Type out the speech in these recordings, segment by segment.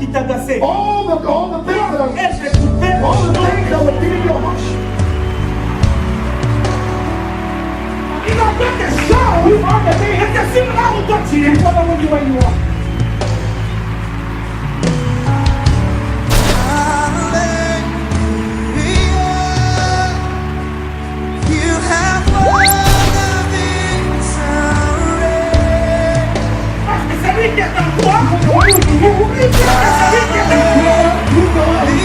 qui t'agaçait. all the things that Elle t'écoutait. all the things that were getting your heart. Il a fait des choses. Et c'est sur là où toi tu es. Where you are. Parce que c'est lui qui est en toi. Oublie que c'est lui qui est en toi.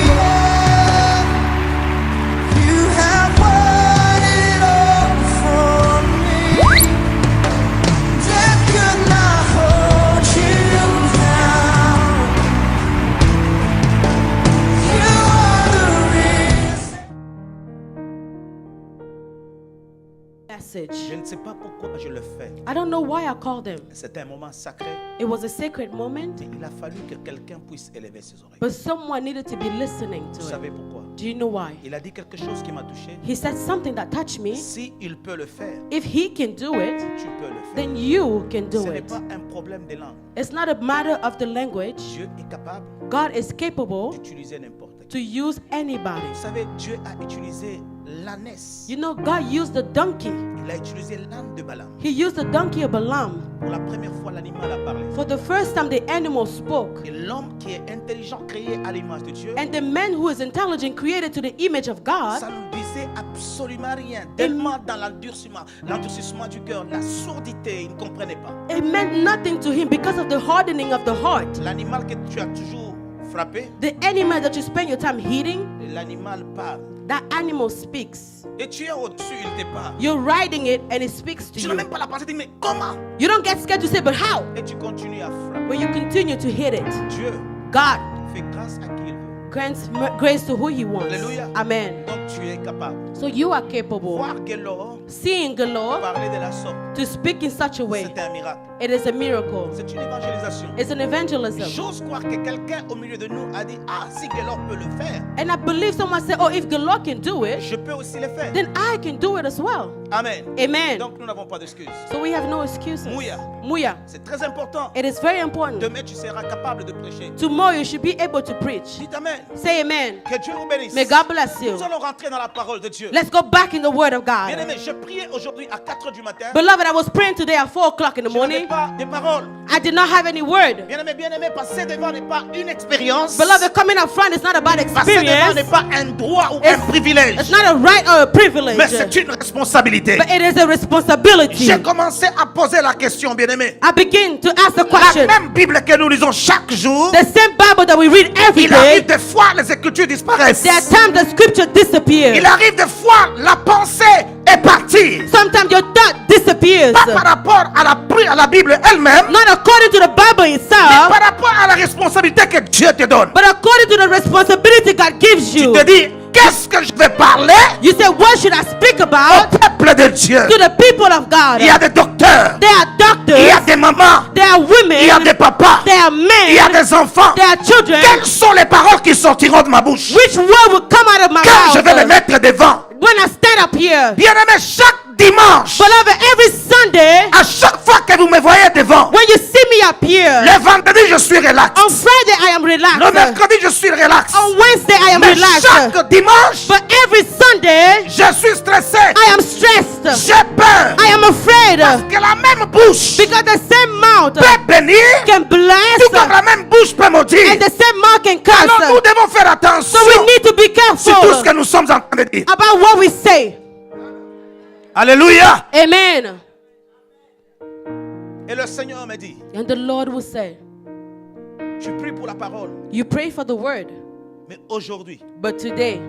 Je ne sais pas pourquoi je le fais. I don't know why I called him. C'était un moment sacré, It was a sacred moment, mais il a fallu que quelqu'un puisse élever ses oreilles. but someone needed to be listening Vous to savez it. pourquoi? Do you know why? Il a dit quelque chose qui m'a touché. He said something that touched me. Si il peut le faire, If he can do it, tu peux le faire. then you can Ce do n'est it. pas un problème de langue. It's not a matter of the language. Dieu est capable God is capable d'utiliser n'importe qui. to use anybody. Vous savez, Dieu a utilisé l'ânesse. You know, God used the donkey. Il a utilisé l'âne de Balaam. He used the donkey of Balaam. Pour la première fois, l'animal a parlé. For the first time, the animal spoke. Et l'homme qui est intelligent, créé à l'image de Dieu, And the man who is intelligent, created to the image of God, ça ne disait absolument rien. Tellement dans l'endurcissement du cœur, la sourdité, il ne comprenait pas. it meant nothing to him because of the hardening of the heart. L'animal que tu as toujours frappé, The animal that you spend your time hitting, l'animal parle. that animal speaks. Et tu es au-dessus, il te parle. You're riding it and it speaks to Tu n'as you. même pas la pensée de dire, mais comment? You don't get scared to say, but how? Et tu continues à frapper. But you continue to hit it. Dieu God fait grâce à qui il veut. grants grace to who he wants. Alléluia. Amen. Donc tu es capable. So you are capable. Voir que l'or, Seeing the Lord parler de la sorte, to speak in such a way, c'est un miracle. it is a miracle. C'est une évangélisation. It's an evangelism. J'ose croire que quelqu'un au milieu de nous a dit, ah, si Gelor peut le faire, And I believe someone said, oh, if the Lord can do it, je peux aussi le faire. then I can do it as well. Amen. Amen. Donc nous n'avons pas d'excuses. So we have no excuses. Muya. Muya. C'est très important. It is very important. Demain, tu seras capable de prêcher. Tomorrow you should be able to preach. Dites Amen. Say amen. Que Dieu vous bénisse. May God bless you. Nous allons rentrer dans la parole de Dieu. Let's go back in the word of God. Bien-aimé, je priais aujourd'hui à 4 heures du matin. Beloved, I was praying today at 4 o'clock in the Je n'avais morning. pas de paroles. I did not have any word. Bien-aimé, passer devant n'est pas une expérience. Beloved, coming up front is not about Passer devant n'est experience. pas un droit ou It's- un privilège. It's not a right or a privilege. Mais c'est une responsabilité. But it is a responsibility. J'ai commencé à poser la question, bien-aimé. I begin to ask the La question. même Bible que nous lisons chaque jour, The same Bible that we read every il arrive day, des fois les écritures disparaissent. there are times the scripture disappears. Il arrive des fois la pensée est partie. Sometimes your thought disappears. Pas par rapport à la Bible elle-même, Not according to the Bible mais itself, par rapport à la responsabilité que Dieu te donne. but according to the responsibility God gives Tu you. te dis, qu'est-ce que je vais parler You say, what should I speak au about peuple de Dieu? to the people of God? Il y a des docteurs, There are il y a doctors, des mamans, there are il y a women, des papas, there are il y a men, des enfants. there are children. Quelles sont les paroles qui sortiront de ma bouche Which word will come out of my quand je vais les mouth mettre devant? when I stand up here? Bien-aimé, chaque dimanche, Beloved, every Sunday, à chaque fois que vous me voyez devant, when you see me up here, le vendredi je suis relax, on Friday I am le relaxed. mercredi je suis relax, On Wednesday I am mais relaxed. chaque dimanche But every Sunday je suis stressé, I am stressed. j'ai peur, I am afraid que la même bouche because the same mouth peut bénir, can bless tout comme la même bouche peut maudire. and the same mouth can Alors nous curse. devons faire attention So we need to be sur tout ce careful que nous sommes en train de dire. about what we say. Alléluia. Amen. Et le Seigneur me dit, And the Lord will say, tu pries pour la parole, you pray for the word, mais aujourd'hui, but today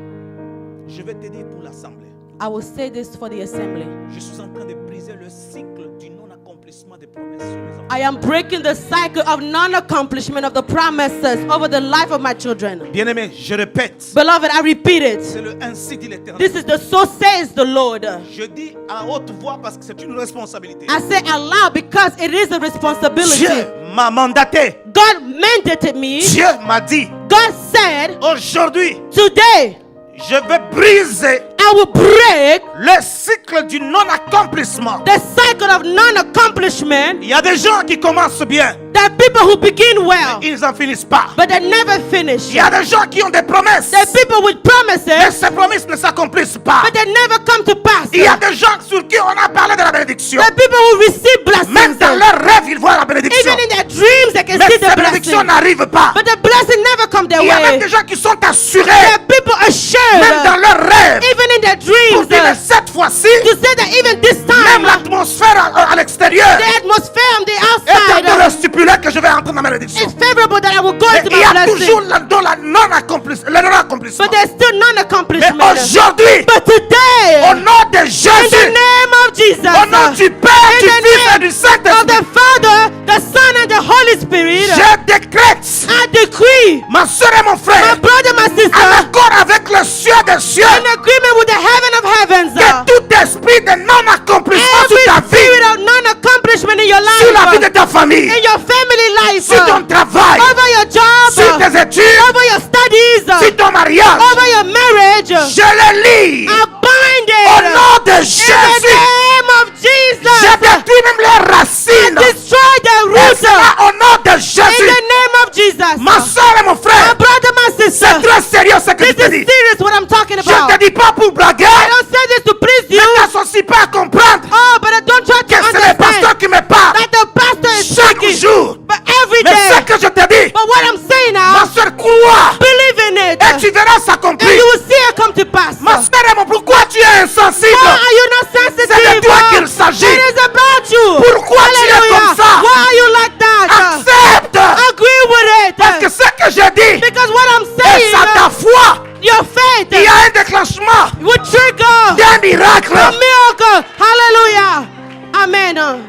je vais te dire pour l'assemblée. I will say this for the assembly. Je suis en train de briser le cycle du non-accomplissement des promesses sur mes enfants. I am breaking the cycle of non-accomplishment of the promises over the life of my children. Bien-aimé, je répète, Beloved, I repeat it. c'est le ainsi dit l'Éternel. This is the so says the Lord. Je dis à haute voix parce que c'est une responsabilité. I say aloud because it is a responsibility. Dieu m'a mandaté. God mandated me. Dieu m'a dit, God said, aujourd'hui, today je vais briser I will break le cycle du non-accomplissement. the cycle of non-accomplishment. Il y a des gens qui commencent bien. There are people who begin well, ils n'en finissent pas. but they never finish. Il y a des gens qui ont des promesses, There are people with mais promises, ces promesses ne s'accomplissent pas. but they never come to pass. Il y a des gens sur qui on a parlé de la bénédiction. There are people who receive Même blessings. dans leurs rêves, ils voient la bénédiction. Even in their dreams, they can Mais see the ces bénédictions blessing. n'arrivent pas. But the blessing never come their Il y a même way. des gens qui sont There assurés, are people même dans assured, leurs rêves, even in their pour dreams, dire que cette fois-ci, to say that even this même time, l'atmosphère à l'extérieur the atmosphere on the est en train de outside stipuler que je vais entrer dans ma bénédiction. is favorable that I will go Mais into il y a my toujours blessing. dans la non-accomplissement. But there's still Mais non-accomplishment. aujourd'hui, But today, au nom de in the Jésus, name of Jesus, au nom du Père, in du the Fils et du name of Saint-Esprit, the Father, the Son, and the Holy Spirit, je décrète, I decree, ma soeur et mon my frère, brother, my en sister, accord avec le ciel des cieux, in agreement with the heaven of heavens, que tout esprit de non-accomplissement sur every ta spirit vie, of non-accomplishment in your sur la vie life, de ta famille, in your family life, sur ton travail, over your sur job, tes études, over your studies, sur ton mariage, over your marriage, je le lis I bind au it nom de in the Jésus. name of Je Jesus. détruis même les racines. Destroy the Et roots cela au nom de in Jésus. the name of Jesus. Ma soeur et mon My frère, brother, my sister, c'est très sérieux ce que je this te is dis. serious what I'm talking Je about. ne te dis pas pour blaguer. I don't say this to please you. Ne t'associe pas à comprendre Oh, but I don't try to que c'est le pasteur understand qui me parle that the pastor is chaque speaking, jour. but every Mais ce day. que je te dis, But what I'm saying ma now, soeur, crois believe in it, et tu verras and s'accomplir. you will see it come to pass. Ma soeur et mon, pourquoi tu es insensible? Why are you not sensitive? C'est de toi qu'il s'agit. It is about you. Pourquoi tu es Hallelujah. comme ça? Why are you like that? Accepte. Agree with Parce que it. ce que je dis, Because what I'm et saying, ça ta foi, your faith il y a un déclenchement will trigger d'un miracle. a miracle. Hallelujah. Amen.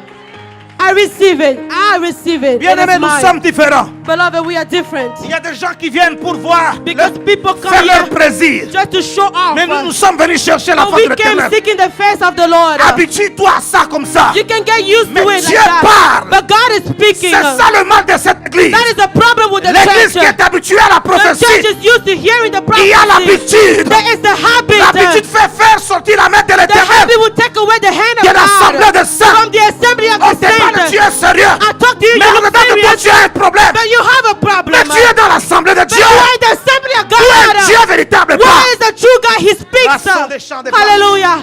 I receive it. I receive it. It Bien-aimés, is nous mine. sommes différents. Beloved, we are different. Il y a des gens qui viennent pour voir, Because people come faire leur here plaisir. just to show off. Mais nous sommes venus chercher la But face we de came l'Éternel. seeking the face of the Lord. Habitue-toi à ça comme ça. You can get used to Mais it Dieu like that. parle. But God is speaking. C'est ça le mal de cette église. That is the problem with the L'église qui church. est habituée à la The church prophétie, is used to hearing the il y a prophecy. l'habitude. There is the habit. L'habitude fait faire sortir la main de The l'Éternel habit will take away the hand de of l'assemblée God de saints. from the assembly of On the te parle, tu saints. es sérieux. I talk to you, Mais you en look dedans de toi, serious, tu as un problème. but you have a Mais problem. tu es dans l'assemblée de But Dieu. you are in the assembly of Où est Dieu God. véritablement? Where is the true God? He speaks. Rassons des chants de Hallelujah.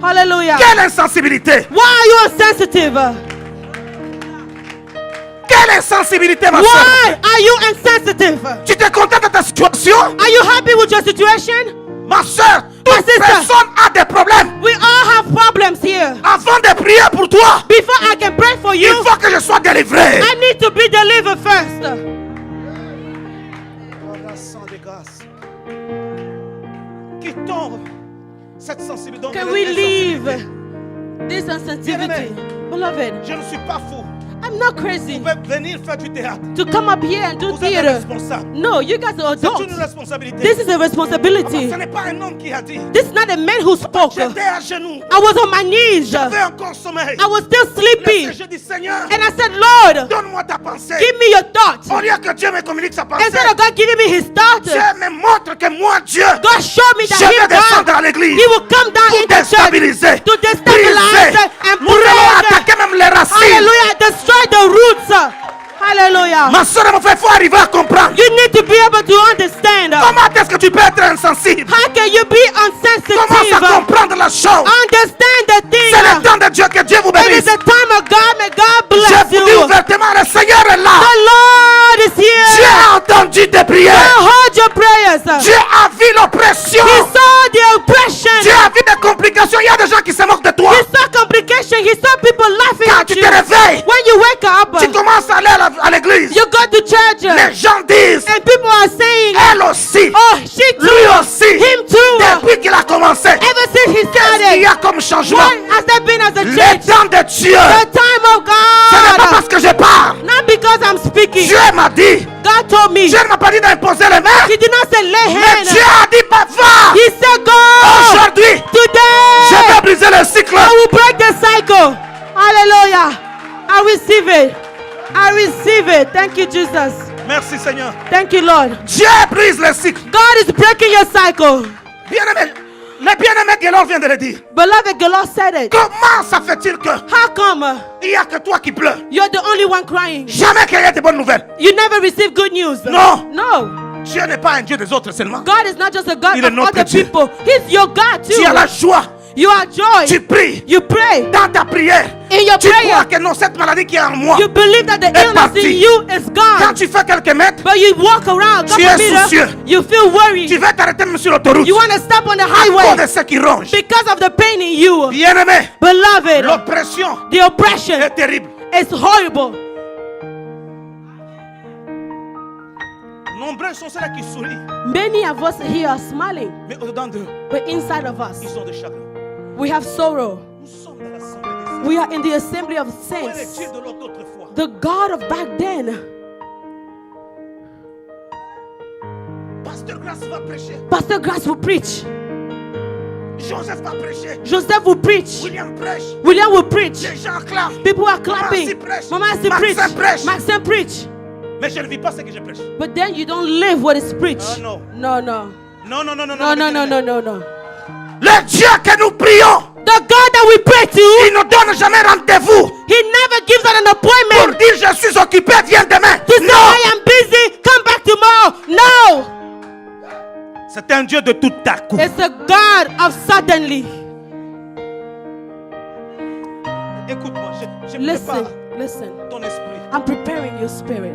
Hallelujah. Quelle insensibilité! Why are you insensitive? Quelle insensibilité, ma soeur! Why are you insensitive? Tu te contentes de ta situation? Are you happy with your situation? Ma soeur, Ma toute sister. personne a des problèmes. We all have problems here. Avant de prier pour toi, Before I can pray for il you, faut que je sois délivré. I need to be delivered first. Quittons cette sensibilité. Can we leave this insensitivity? Beloved, Je ne suis pas fou. I'm not crazy Vous pouvez venir faire du théâtre. to come up here and do Vous êtes theater. responsable. No, you guys are C'est adults. une responsabilité. This is a responsibility. Ce n'est pas un homme qui a dit. This is not a man who spoke. J'étais à genoux. I was on my knees. J'avais encore sommeil. I was still sleepy. Je dis, Seigneur, And I said, Lord, donne-moi ta pensée. give me your thoughts. Au lieu que Dieu me communique sa pensée, Instead of God giving me his thoughts, Dieu me montre que moi, Dieu, God showed me that je vais he, descendre God, à l'église he will come down pour in the church déstabiliser, to destabilize briser. and Nous allons break. attaquer même les racines. Hallelujah. Destroy the roots. Hallelujah. Ma soeur et mon frère, il faut arriver à comprendre. You need to be able to understand. Comment est-ce que tu peux être insensible? How can you be insensitive? Commence à comprendre la chose. Understand the thing. C'est le temps de Dieu, que Dieu vous It is bénisse. the time of God. May God Je bless vous you. dis ouvertement, le Seigneur est là. The Lord is Dieu here. a entendu tes God prières. heard your prayers. Dieu a vu l'oppression. He saw the oppression. Dieu a vu des complications. Il y a des gens qui se moquent de toi. He saw complication. He saw people laughing Quand at tu you. te réveilles, When you wake up, tu commences à aller à l'église. you go to church, Les gens disent, and people are saying, elle aussi, "Oh, she too, lui aussi, him too." depuis qu'il a commencé. Ever since he Qu'est-ce qu'il y started, a comme changement? what has there been as a Le change? temps de Dieu. The time of Ce n'est pas God. parce que je parle. Not because I'm speaking. Dieu m'a dit. God told me. Dieu ne m'a pas dit d'imposer les mains. He did not say lay Mais Dieu hand. a dit, va. He said go. Aujourd'hui, je Today, vais briser le cycle. I will break the cycle. Hallelujah. I receive it. I receive it. Thank you, Jesus. Merci Seigneur. Thank you, Lord. Dieu brise le cycle. God is breaking your cycle. Bien-aimé, les bien-aimés de Gaylord vient de le dire. Beloved, the Lord said it. Comment ça fait-il que How come il n'y a que toi qui pleures? you're the only one crying? Jamais qu'il y ait de bonnes nouvelles. You never receive good news. Non. No. Dieu n'est pas un Dieu des autres seulement. God is not just a God Il est of notre other Dieu. people. He's your God too. Tu as la joie. You are joy. Tu pries. You pray. Dans ta prière, In your tu crois prayer, que non, cette maladie qui est en moi, you believe that the illness parti. in you is quand gone. tu fais quelques mètres, But you walk around, Tu couple es meters, soucieux. you feel worried. tu vas t'arrêter même sur l'autoroute. You want to stop on the À cause highway de ce qui ronge. because of the pain in you. Bien-aimé, Beloved, l'oppression the oppression est terrible. is horrible. Nombreux sont ceux-là qui sourient, Many of us here are smiling, mais au-dedans d'eux, but inside of us, ils sont de chagrin. we have sorrow. Nous sommes dans l'assemblée des saints. We are in the assembly of Où est le saints. Dieu de l'autre autrefois? The God of back then. Pasteur Grace va prêcher. Pastor Grass will preach. Joseph va prêcher. Joseph will preach. William prêche. William will preach. Les gens clament. People are Maman clapping. aussi prêche. Mama has to preach. Maxime prêche. Maxim preach. Mais je ne vis pas ce que je prêche. But then you don't live what is preached. Ah, no. No, no. Non, non, non, non, No, no, no, no, no, no. Le Dieu que nous prions, The God that we pray to, il ne donne jamais rendez-vous He never gives out an pour appointment dire je suis occupé, viens demain. to say, Non, I am busy, come back tomorrow. No. c'est un Dieu de tout à coup. It's a God of suddenly. Écoute-moi, je Listen, prépare listen. ton esprit I'm preparing your spirit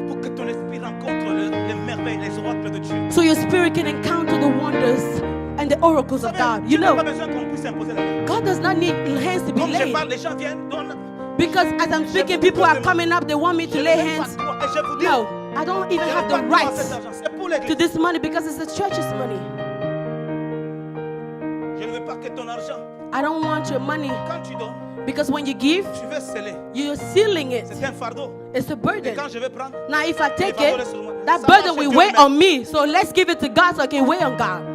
pour que ton esprit rencontre les merveilles, les oracles de Dieu. so your spirit can encounter the wonders and the oracles Vous of savez, God. Dieu You n'a know, pas besoin qu'on puisse imposer la main. God does not need hands to be Comme je laid. parle, les gens viennent, donnent. Because as I'm speaking, people are coming up. They want me to Je lay n'ai même pas hands. droit. Et je vous dis, No, I don't even je have n'ai the pas droit à cet right argent. C'est pour to l'église. this money because it's the church's money. Je ne veux pas que ton argent, I don't want your money quand tu donnes, because when you give, tu veux sceller. you're sealing it. C'est un fardeau. It's a Et burden. quand je vais prendre, Now, if I take fardeau it, reste sur moi. that Ça burden marche, will Dieu weigh le met. on me. So let's give it to God so I can weigh on God.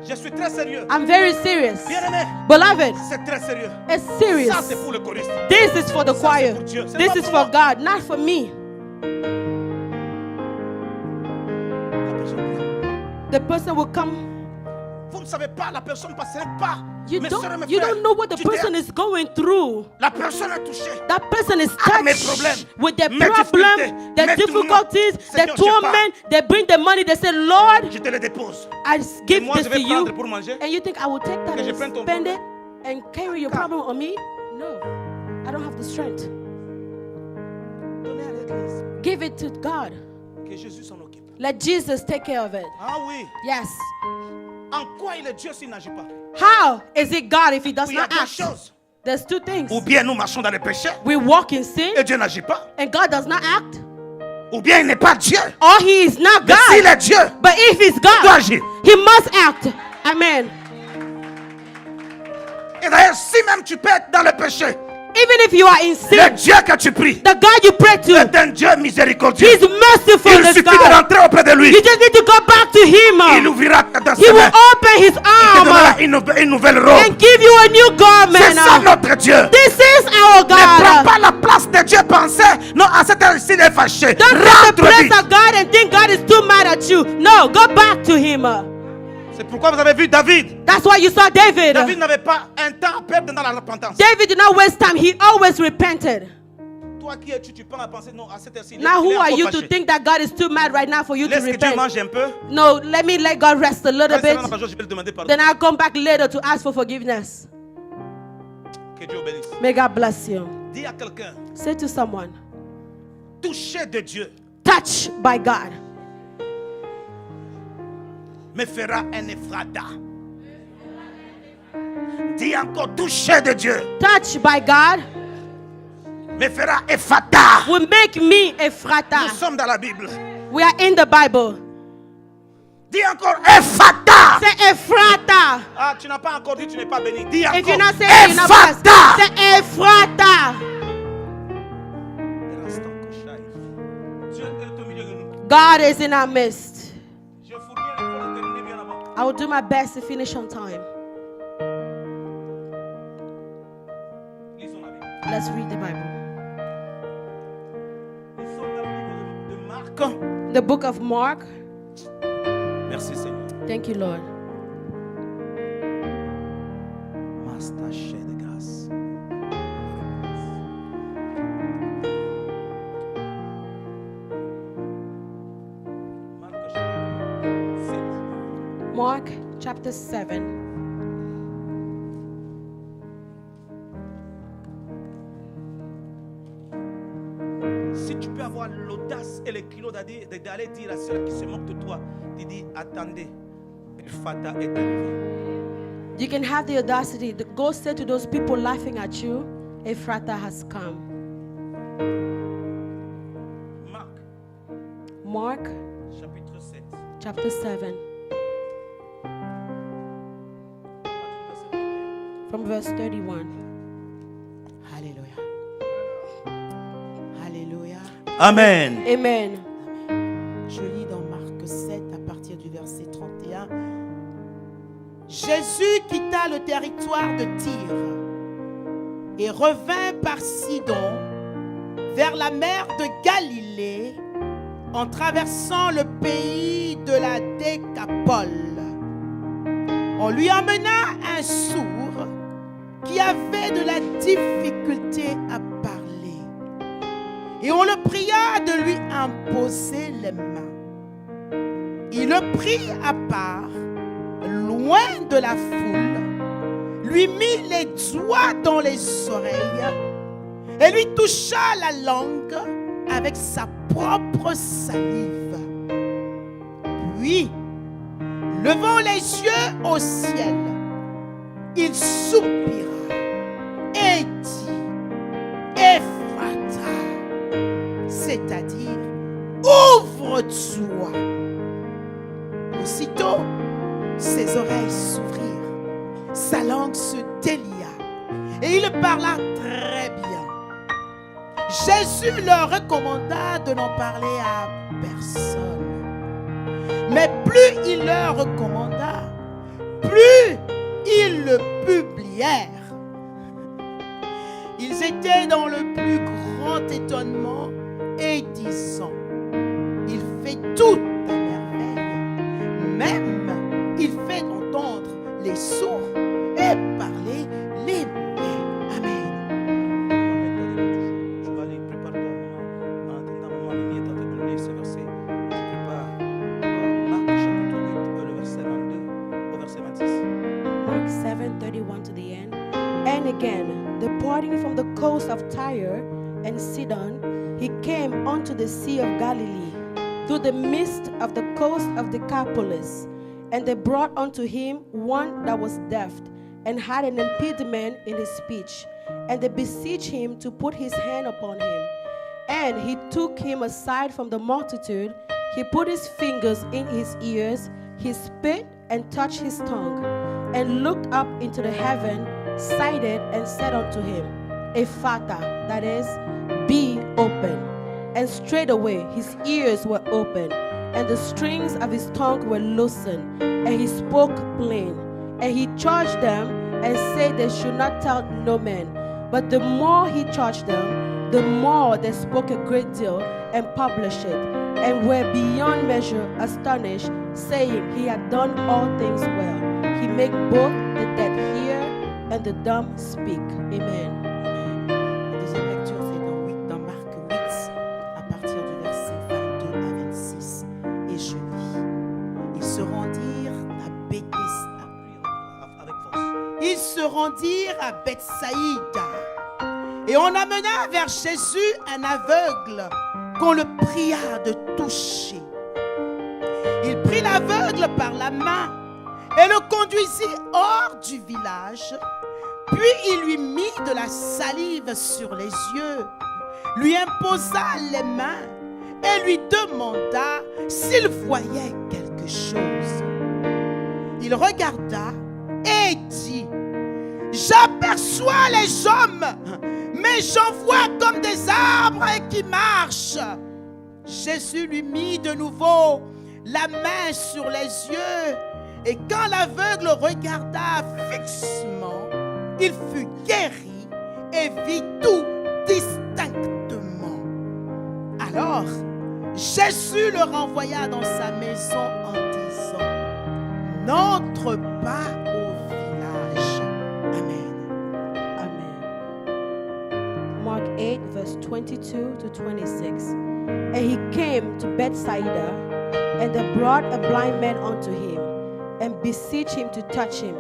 Je suis très sérieux. I'm very serious. Bien-aimé, Beloved, c'est très sérieux. it's serious. Ça, c'est pour le choriste. This is for the Ça, c'est choir. pour Dieu. C'est This pas is pour for moi. God, not for me. La personne vient. The person will come. Vous ne savez pas, la personne passerait pas. You Mes sœurs et mes don't, you frères, don't know what the tu person t'es- is going through. La personne est touchée. That person is Ah, mes touched problèmes, with their mes problem, difficultés, their mes difficulties, tourments. their Seigneur, je torment. They bring the money. They say, Lord, Je te le dépose. I give moi, this je to vais you. prendre pour manger. And you think I will take that Que je and prenne ton spend problème. it and carry your Car- problem on me? No, I don't have the strength. Donnez à l'église. Give it to God. Que Jésus s'en occupe. Let Jesus take care of it. Ah oui. Yes. En quoi il est Dieu s'il n'agit pas? How is it God if He does Il y a not deux act? choses. There's two things. Ou bien nous marchons dans le péché We walk in sin et Dieu n'agit pas. and God does not act, Ou bien il n'est pas Dieu. or He is not Mais s'il God. est Dieu, But if He's il doit God, agir. He must act. Amen. Et d'ailleurs, si même tu peux être dans le péché, Even if you are in le sin, Dieu que tu pries the God you pray to, est un Dieu miséricordieux. He's merciful. Il This suffit de God. rentrer auprès de lui. You just need to go back to Il Him. ouvrira dans He ses will mains. open His Il te arm donnera une nouvelle robe. and give you a new C'est ça garment. notre Dieu. This is our Ne prends God. pas la place de Dieu, pensez. Non, à cette heure-ci, il est fâché. Don't take the Rentre place vite. of God and think God is too mad at you. No, go back to Him. C'est pourquoi vous avez vu David. That's why you saw David. David n'avait pas un temps à perdre dans la repentance. David did not waste time. He always repented. Toi qui es-tu, tu penses à penser, non, à cette heure-ci. Now, il est who are encore you to fâché. think that God is too mad right now for you to Laisse que Dieu repent? mange un peu. No, let me let God rest a little Quand il bit. sera dans ma joie, je vais le demander pardon. Then I'll come back later to ask for forgiveness. Que Dieu bénisse. May God bless you. Dis à quelqu'un, Say to someone, touché de Dieu touched by God me fera un Ephrata. Dis encore, touché de Dieu touched by God me fera Ephata. will make me a Nous frata. sommes dans la Bible. We are in the Bible. Dis encore, Ephata. Say Ephrata. Ah, tu n'as pas encore dit, tu n'es pas béni. Dis If you're encore, not saying it, you're not blessed. Ephata. Say Ephrata. Dieu est au milieu de nous. God is in our midst. Je fournis l'effort de terminer bien avant. I will do my best to finish on time. Lisons la Bible. Let's read the Bible. Nous sommes dans le livre de Marc. The book of Mark. Merci Seigneur. Thank you, Lord. grâce, ta chair de grâce. Mark chapter 7. Si tu peux avoir l'audace et le kilo d'aller dire à ceux qui se moquent de toi, tu dis attendez, le Fata est arrivé. You can have the audacity to go say to those people laughing at you, Ephrata has come. Marc, Mark chapitre 7. chapter 7, from verse 31. Alléluia. Alléluia. Amen. Amen. Je lis dans Marc 7 à partir du verset 31. Jésus quitta le territoire de Tyr et revint par Sidon vers la mer de Galilée en traversant le pays de la Décapole. On lui emmena un sourd qui avait de la difficulté à parler et on le pria de lui imposer les mains. Il le prit à part, loin de la foule, lui mit les doigts dans les oreilles et lui toucha la langue avec sa propre salive. Puis, levant les yeux au ciel, il soupira et dit Ephrata, c'est-à-dire ouvre-toi. Aussitôt, ses oreilles s'ouvrirent, sa langue se délia et il parla très bien. Jésus leur recommanda de n'en parler à personne. Mais plus il leur recommanda, plus ils le publièrent. Ils étaient dans le plus grand étonnement et disant, il fait tout à merveille. Même il fait entendre les sourds et parler les muets. Amen. Tu vas aller, prépare-toi. En attendant, maman Mimi est en train de donner ce verset. Tu prépares Marc chapitre 8, le verset 22 au verset 26. Mark 7:31 to the end. And again, departing from the coast of Tyre and Sidon, he came unto the Sea of Galilee, through the midst of the coast of Decapolis. And they brought unto him one that was deaf, and had an impediment in his speech. And they beseeched him to put his hand upon him. And he took him aside from the multitude. He put his fingers in his ears, he spit and touched his tongue, and looked up into the heaven, sighed and said unto him, Ephrata, that is, be open. And straightway his ears were opened, and the strings of his tongue were loosened, and he spoke plain. And he charged them, and said they should not tell no man. But the more he charged them, the more they spoke a great deal, and published it, and were beyond measure astonished, saying, he had done all things well. He made both the dead hear, and the dumb speak. Amen. La deuxième lecture, c'est dans Marc 8, à partir du verset 22 à 26. Et je lis. Ils se rendirent à Bethsaïda. Avec force. Ils se rendirent à Bethsaïda. Et on amena vers Jésus un aveugle qu'on le pria de toucher. Il prit l'aveugle par la main et le conduisit hors du village. Puis il lui mit de la salive sur les yeux, lui imposa les mains et lui demanda s'il voyait quelque chose. Il regarda et dit, j'aperçois les hommes, mais j'en vois comme des arbres qui marchent. Jésus lui mit de nouveau la main sur les yeux, et quand l'aveugle regarda fixement, il fut guéri et vit tout distinctement. Alors, Jésus le renvoya dans sa maison en disant, n'entre pas au village. Amen. 22 to 26. And he came to Bethsaida, and they brought a blind man unto him, and beseeched him to touch him.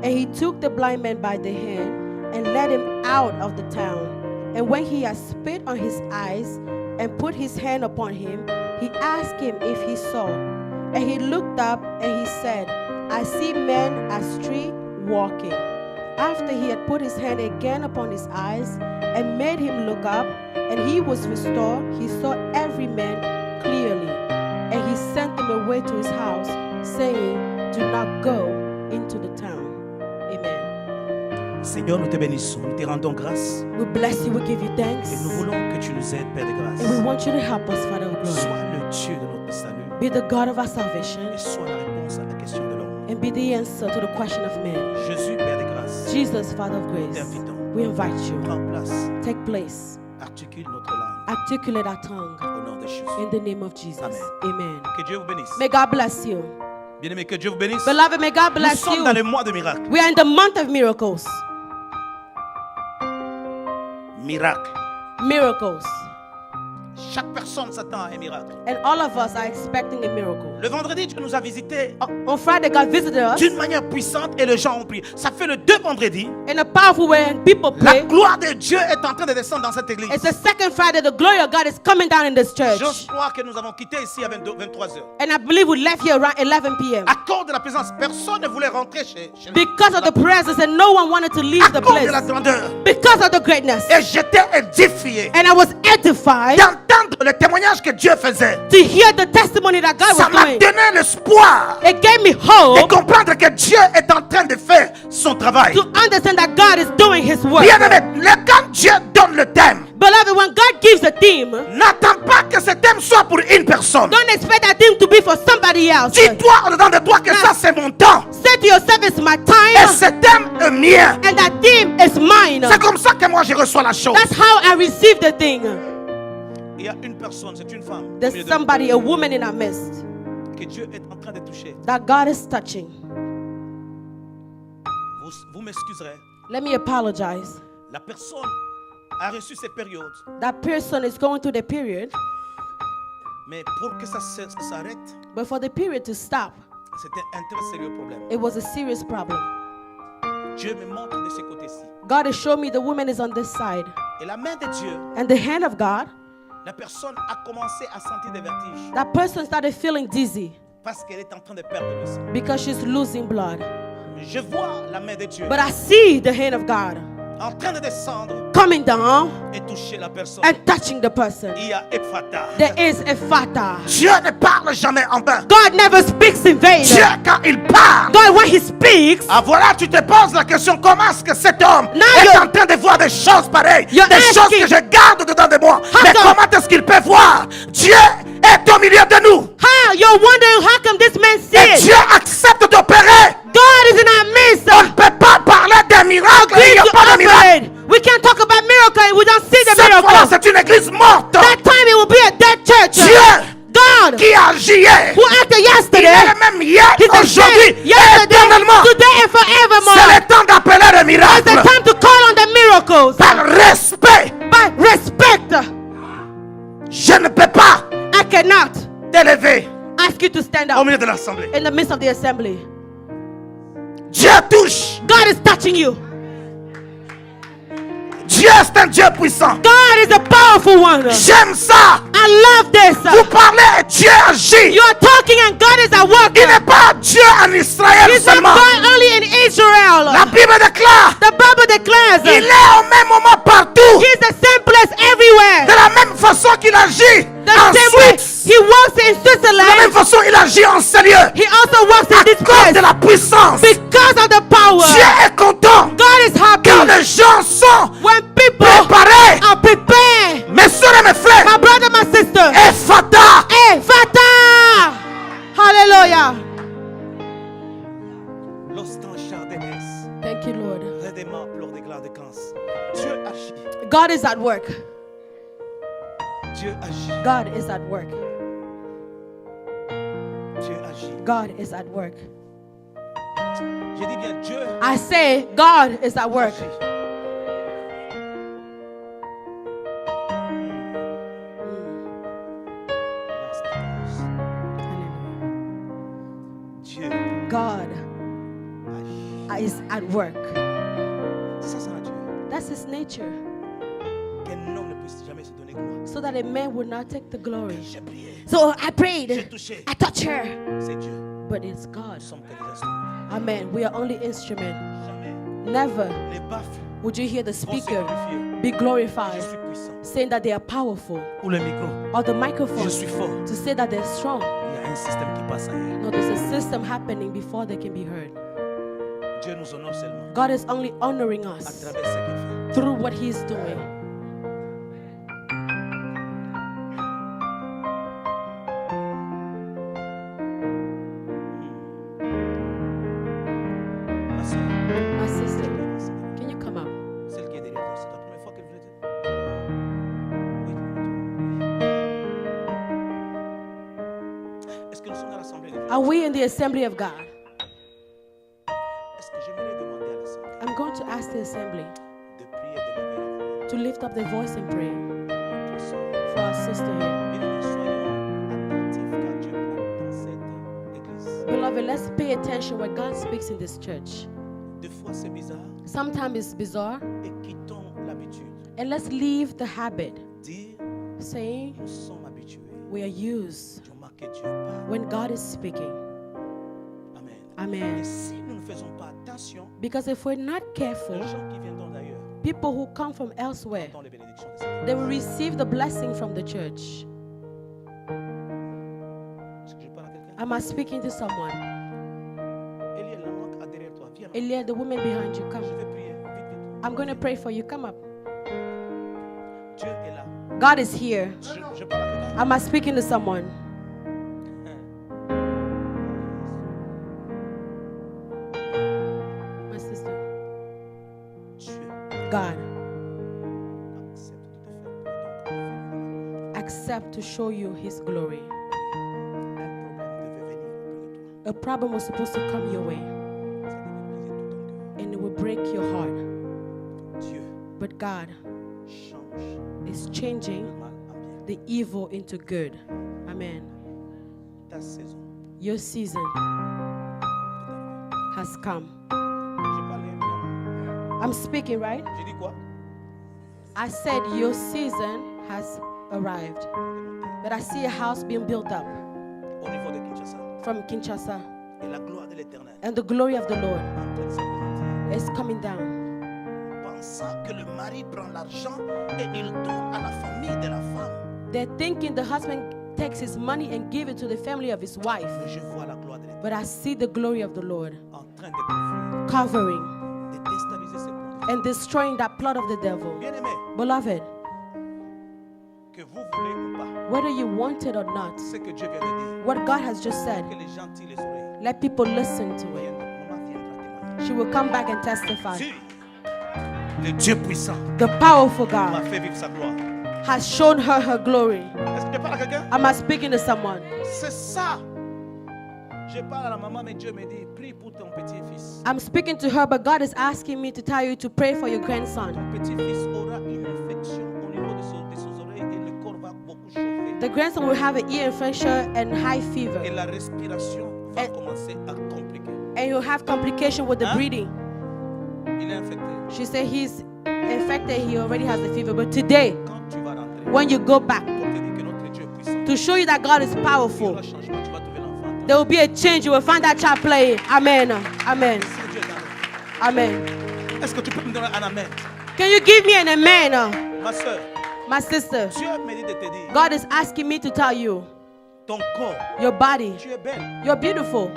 And he took the blind man by the hand, and led him out of the town. And when he had spit on his eyes, and put his hand upon him, he asked him if he saw. And he looked up, and he said, I see men as three walking. After he had put his hand again upon his eyes, and made him look up, and he was restored, he saw every man clearly. And he sent them away to his house, saying, do not go into the town. Amen. Seigneur, nous te bénissons, nous te rendons grâce. We bless you, we give you thanks. Et nous voulons que tu nous aides, Père de grâce. And we want you to help us, Father of glory. Sois le Dieu de notre salut. Be the God of our salvation, Et sois la réponse à la question de l'homme. and be the answer to the question of man. Jésus, Père de grâce, Jesus, Father of grace, t'invitons. we invite you. Prends place, Take place. articule notre langue Articulate our tongue au nom de Jésus. in the name of Jesus. Amen. Amen. Que Dieu vous bénisse. May God bless you. Bien-aimé, que Dieu vous bénisse. Beloved, may God Nous bless sommes you. dans le mois de miracles. We are in the month of miracles. Miracle. Miracles. Chaque personne s'attend à un miracle. And all of us are expecting a miracle. Le vendredi, Dieu nous a visités On Friday, God visited us d'une manière puissante et les gens ont prié. Ça fait le 2 vendredis. in a powerful way, and people La pray. gloire de Dieu est en train de descendre dans cette église. It's the second Friday, the glory of God is coming down in this church. Je crois que nous avons quitté ici à 23h. And I believe we left here around 11 p.m. À cause de la présence, personne ne voulait rentrer chez nous. Because of the presence, and no one wanted to leave À the cause place. de la grandeur. Because of the greatness. Et j'étais édifié And I was edified d'entendre le témoignage que Dieu faisait. to hear the testimony that God Ça was m'a doing. donné l'espoir It gave me de hope comprendre que Dieu est en train de faire son travail. to understand that God is doing His work. Bien-aimé, quand Dieu donne le thème, Beloved, when God gives a theme, n'attends pas que ce thème soit pour une personne. don't expect that theme to be for somebody else. Dis-toi en dedans de toi que ça c'est mon temps. Say to yourself, it's my Et time, ce thème est mien. and that theme is mine. C'est comme ça que moi je reçois la chose. That's how I receive the thing. Il y a une personne, c'est une femme, au There's milieu de somebody, a woman in our midst, nous, que Dieu est en train de toucher. that God is touching. Vous m'excuserez. Let me apologize. La personne a reçu cette période, That person is going through the period, mais pour que ça s'arrête, but for the period to stop, c'était un très sérieux problème. it was a serious problem. Dieu me montre de ce côté-ci. God has shown me the woman is on this side. Et la main de Dieu, And the hand of God, la personne a commencé à sentir des vertiges that person started feeling dizzy parce qu'elle est en train de perdre le sang. because she's losing blood. Je vois la main de Dieu But I see the hand of God en train de descendre coming down et toucher la personne. and touching the person. Il y a Ephata. There is a fata. Dieu ne parle jamais en vain. God never speaks in vain. Dieu, quand il parle, God, when He speaks, ah voilà, tu te poses la question, comment est-ce que cet homme Now est you're- en train de voir des choses pareilles, You're des choses asking- que je garde dedans de moi. Mais come- comment est-ce qu'il peut voir? Dieu est au milieu de nous. how you're wondering how come this man Et sees? Dieu accepte d'opérer. God is in our midst. On ne peut pas parler d'un miracle et il n'y a To pas de miracle. operate. We can't talk about miracle and we don't see the Cette fois-là, miracle. c'est une église morte. That time it will be a dead church. Dieu God, qui agit hier, who acted il est yesterday, le même hier, He's the aujourd'hui same et yesterday, éternellement. today and C'est forevermore. le temps d'appeler le It's the miracle time to call on the miracles. par respect. By respect, Je ne peux pas I cannot t'élever ask you to stand au up milieu de l'assemblée. in the midst of the assembly. Dieu touche. God is touching you. Dieu est un Dieu puissant. God is a powerful one. J'aime ça. I love this. Vous parlez et Dieu agit. You are talking and God is at work. Il n'est pas Dieu en Israël He's not seulement. God only in Israel. La Bible déclare, The Bible declares il est au même moment partout. He's the same place everywhere. De la même façon qu'il agit The en same way Suisse. He works in De la même Switzerland, façon il agit en ces lieux. He also works in À this cause place de la puissance. because of the power. Dieu est content God is happy quand les gens sont when people préparés. are prepared. Mes soeurs et mes frères, My brother, my sister. Ephata. Hey, Fata! Hallelujah. L'ostan chardonnesse, Thank you, Lord. redémarre pleure des glaces de cancer. Dieu agit. God is at work. Dieu agit. God is at work. Dieu agit. God is at work. J'ai dit bien Dieu I say, God is at work. agit. is at work. C'est ça sa nature. That's his nature. Qu'un homme ne puisse jamais se donner gloire. So that a man would not take the glory. J'ai prié, So I j'ai prayed. touché. I touched her. C'est Dieu. But it's God. Nous sommes que des instruments. Amen. We are only instruments. Jamais Never les baffes would you hear the vont se speaker glorifier. be glorified, Je suis puissant. saying that they are powerful, Ou le micro. or the Je microphone suis fort. to say that they're strong. Il y a un système qui passe ailleurs. No, there's a system happening before they can be heard. Dieu nous honore seulement God is only honoring à us travers ce qu'il fait. through what He's doing. Ma soeur, My sister, can you come up? celle qui est derrière toi, c'est la première fois qu'elle venait te... Oui. Est-ce que nous sommes dans l'assemblée de Dieu? Are we in the assembly of God? Est-ce que j'aimerais demander à l'assemblée I'm going to ask the assembly de prier et de lever la voix? to lift up their voice and pray Notre soeur, for our sister here. bien-aimés, soyons attentifs quand Dieu parle dans cette église. Beloved, let's pay attention when God speaks in this church. Des fois, c'est bizarre Sometimes it's bizarre, et quittons l'habitude. and let's leave the habit Dire, saying nous sommes habitués. we are used Du moment que Dieu parle. when God is speaking. Amen. Amen. Et si nous ne faisons pas attention, Because if we're not careful, les gens qui viendront d'ailleurs people who come from elsewhere, dans les bénédictions de cette they will receive the blessing from the church. Est-ce que je parle à quelqu'un? Am I speaking to someone? Elie, la manque à derrière toi. Viens. Elia, the woman behind you, come. Je vais prier. Vite, vite. I'm going to pray for you. Come up. Dieu est là. God is here. Je parle à quelqu'un. Am I speaking to someone? My sister. Dieu God, accepte de te faire. accept to show you His glory. Un problème devait venir auprès de toi. A problem was supposed to come your way, Ça devait briser tout ton cœur. and it will break your heart. Dieu But God change is changing le mal en bien. the evil into good. Amen. Ta saison Your season est arrivée. has come. Je parlais bien. I'm speaking, right? J'ai dit quoi? I said your season has arrived. But I see a house being built up Au niveau de Kinshasa. from Kinshasa, Et la gloire de l'Éternel and the glory of the Lord est en train de se présenter. is coming down. Pensant que le mari prend l'argent et il donne à la famille de la femme. They're thinking the husband takes his money and give it to the family of his wife. Mais je vois la gloire de l'Éternel But I see the glory of the Lord en train de couvrir, covering de déstabiliser ses plans. and destroying that plot of the devil. Bien-aimé, Beloved, que vous voulez ou pas, whether you want it or not, ce que Dieu vient de dire, what God has just said, que les gens tirent les oreilles. let people listen to it. Maman viendra témoigner. She will come back and testify. Si le Dieu puissant The powerful m'a God fait vivre sa gloire. has shown her glory. Est-ce que je parle à quelqu'un? Am I speaking to someone? C'est ça. Je parle à la maman, mais Dieu me dit, prie pour ton petit-fils. I'm speaking to her, but God is asking me to tell you to pray for your grandson. Ton petit-fils aura une infection au niveau de ses oreilles et le corps va beaucoup chauffer. The grandson will have an ear infection and high fever, Et la respiration va Et- commencer à compliquer. and he'll have complication with the Huh? breathing. Il est infecté. She said he's infected, he already has the fever. But today, Quand tu vas rentrer, when you go back, pour te dire que notre Dieu est puissant, to show you that God is il y powerful, aura changement, tu vas trouver l'enfant. there will be a change. You will find that child playing. Amen. Amen. Si Dieu est dans nous. Amen. Est-ce que tu peux me donner un amen? Can you give me an amen? Ma soeur, My sister, Dieu me dit de te dire, God is asking me to tell you, ton corps, your body, tu es belle. you're beautiful.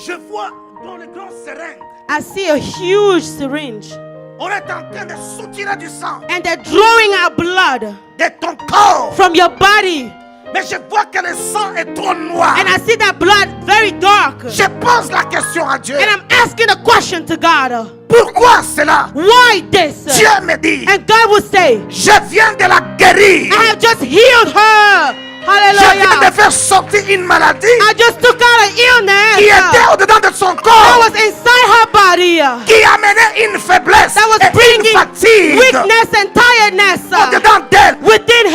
Je vois dans le grand seringue, I see a huge syringe, on est en train de soutirer du sang and they're drawing out blood de ton corps. from your body. Mais je vois que le sang est trop noir. And I see that blood very dark. Je pose la question à Dieu. And I'm asking a question to God. Pourquoi cela? Why this? Dieu me dit, And God will say, je viens de la guérir. I have just healed her. Je viens de Hallelujah. faire sortir une maladie I just took out an illness qui était au-dedans de son that corps, was inside her body, qui amenait une faiblesse that was et une bringing fatigue weakness and tiredness au-dedans d'elle. within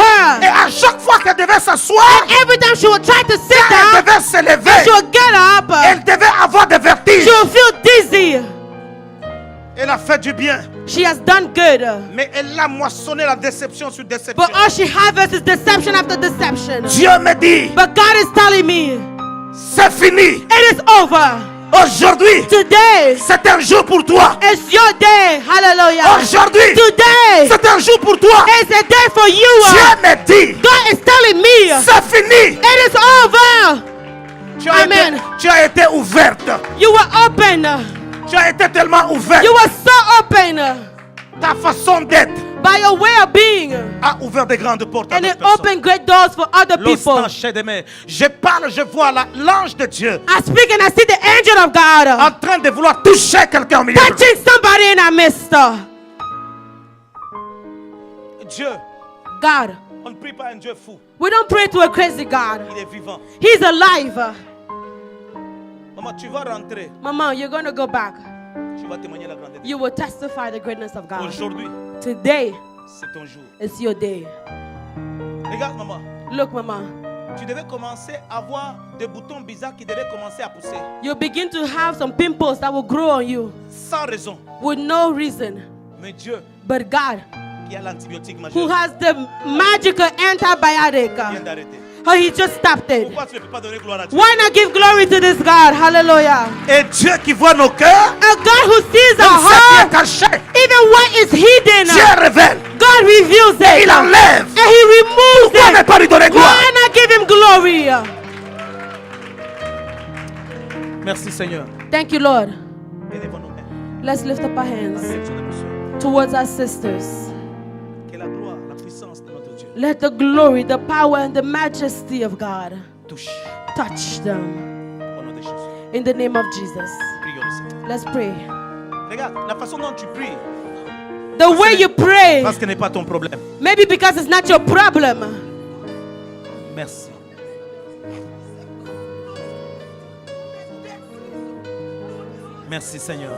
Et her. à chaque fois qu'elle devait s'asseoir, Every time she would try to sit elle down, devait se she lever. would get up. Elle devait avoir des She vertiges. would feel dizzy. fait du bien. She has done good. Mais elle a moissonné la déception sur déception. But all she harvests is deception after deception. Dieu me dit, But God is telling me, c'est fini. it is over. Aujourd'hui, Today c'est un jour pour toi. is your day. Hallelujah. Aujourd'hui, Today c'est un jour pour toi. is a day for you. Dieu me dit, God is telling me, c'est fini. it is over. Amen. Tu as été ouverte. You were open. Tu as été tellement ouverte. You were so open. Ta façon d'être By your way of being. a ouvert de grandes portes à And d'autres it personnes. opened great doors for other people. L'ostanche de mer. Je parle, je vois l'ange de Dieu I speak and I see the angel of God en train de vouloir toucher quelqu'un au milieu. de touching somebody in our midst. Dieu, God, on ne prie pas un Dieu fou. we don't pray to a crazy God. Il est vivant. He's alive. Maman, tu vas rentrer. Mama, you're going to go back. Tu vas témoigner la grandeur de Dieu. You will testify the greatness of God. Aujourd'hui, Today c'est ton jour. is your day. Regarde, maman. Look, Mama, Tu devais commencer à avoir des boutons bizarres qui devaient commencer à pousser. you begin to have some pimples that will grow on you Sans raison. with no reason. Mais Dieu, But God, qui a l'antibiotique who majeur, has the magical antibiotic, vient d'arrêter. oh, he just stopped it. Pourquoi tu ne peux pas donner gloire à Dieu? Why not give glory to this God? Hallelujah. Et Dieu qui voit nos cœurs, A God who sees our même ce qui est heart, caché, even what is hidden, Dieu révèle. God reveals it. Il enlève. And he removes Pourquoi ne it. pas lui donner gloire? Why not give him glory? Merci Seigneur. Thank you, Lord. Élevons nos mains. Let's lift up our En hands direction de nos soeurs. towards our sisters. Que la gloire, la puissance de notre Dieu Let the glory, the power, and the majesty of God touche touch them. au nom de Jésus. In the name of Jesus. Prions le Seigneur. Let's pray. Regarde, la façon dont tu pries, The way you pray, parce que ce n'est pas ton problème. maybe because it's not your problem. Merci. Merci Seigneur.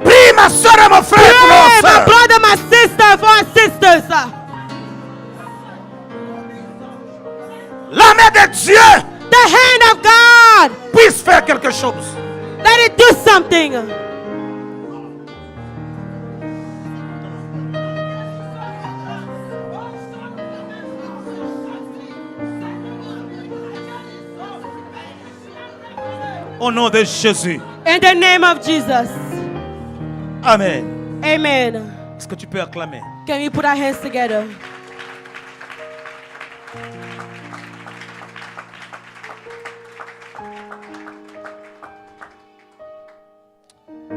Prie ma soeur et mon frère pour nos Pray, my sœurs. brother, my sister, for our sisters. La main de Dieu The hand of God, puisse faire quelque chose. let it do something. Au nom de Jésus. In the name of Jesus. Amen. Amen. Est-ce que tu peux acclamer? Can we put our hands together?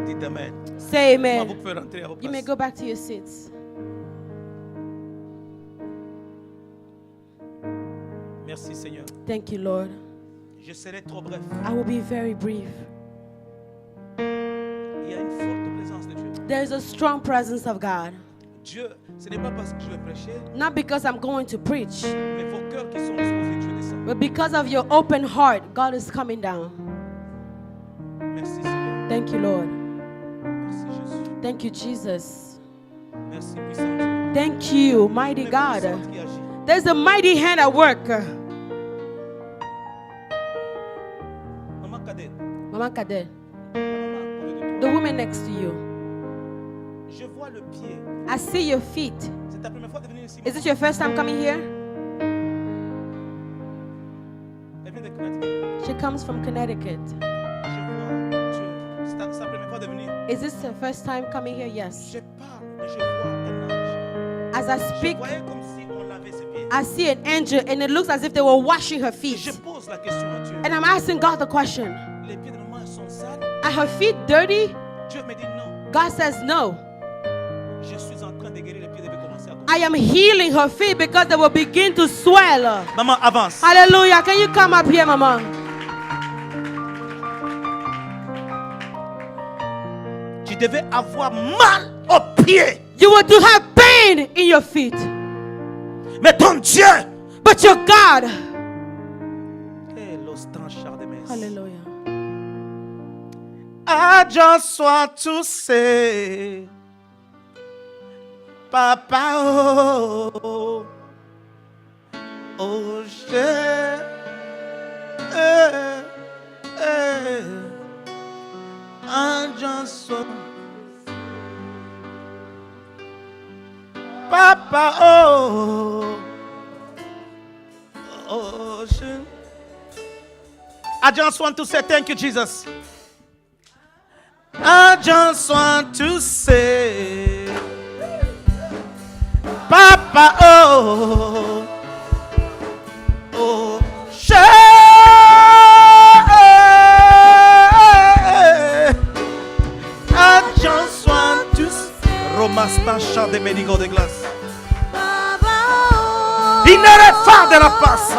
Dites Amen. Say Vous amen. pouvez rentrer à vos You may places. go back to your seats. Merci Seigneur. Thank you, Lord. Je serai trop bref. I will be very brief. Il y a une forte présence de Dieu. There is a strong presence of God. Dieu, ce n'est pas parce que je vais prêcher, Not because I'm going to preach, mais vos cœurs qui sont disposés, Dieu descend. but because of your open heart, God is coming down. Merci Seigneur. Thank you, Lord. Merci Jésus. Thank you, Jesus. Merci puissant Dieu. Thank you, mighty Mais God. puissante qui agit. There's a mighty hand at work. Maman Cadet, Mama Kader, la maman à côté de the toi. woman next to you. Je vois le pied. I see your feet. C'est ta première fois de venir ici. Is it your first time coming here? Elle vient de Connecticut. She comes from Connecticut. Je vois Dieu. C'est sa première fois de venir. Is this her first time coming here? Yes. Je parle et je vois un ange. As I Je speak, voyais comme si on lavait ses pieds. I see an angel and it looks as if they were washing her Et feet. je pose la question à Dieu. And I'm asking God the question, Les pieds de maman sont sales. are her feet dirty? Dieu me dit non. God says no. Je suis en train de guérir les pieds de commencer à I am healing her feet because they will begin to swell. Maman, avance. Hallelujah. Can you come up here, Mama? Tu devais avoir mal aux pieds. You were to have pain in your feet. Mais ton Dieu. But your God. Eh, l'ostanchard de mes. Hallelujah. À Dieu soit tous ces. Papa, oh, oh, un chanson. Papa, oh, oh, I just want to say thank you, Jesus. I just want to say, Papa, oh, oh, I just want to say, Romastan chant des ménigos de glace. Il n'aurait pas de la passe.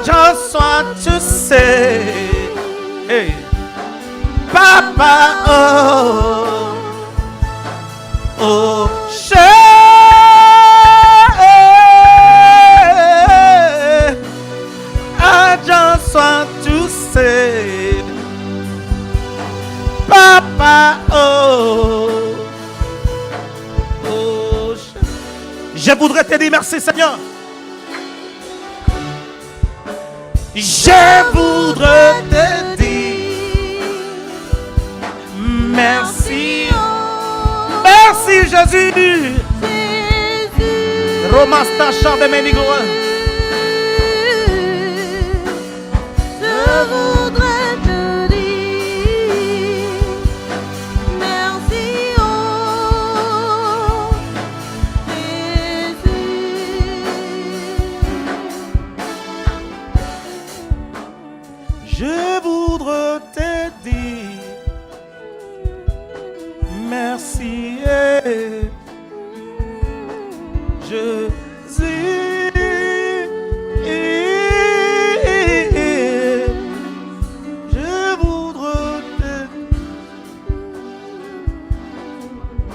Just want to say, hey, Papa, oh, oh, I just want to say, Papa, oh, oh, je voudrais te dire merci, Seigneur. Je voudrais te dire merci. Merci Jésus. Romasta chant de Ménigo. Je voudrais te dire merci, oh Jésus. Je voudrais te dire merci, Jésus. Je voudrais te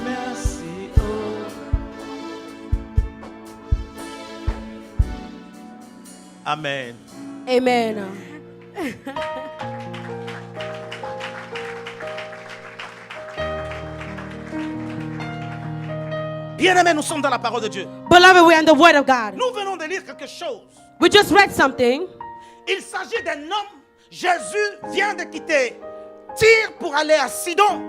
merci, oh. Amen. Amen. Bien-aimés, nous sommes dans la parole de Dieu. Beloved, we're in the Word of God. Nous venons de lire quelque chose. We just read something. Il s'agit d'un homme. Jésus vient de quitter Tyr pour aller à Sidon.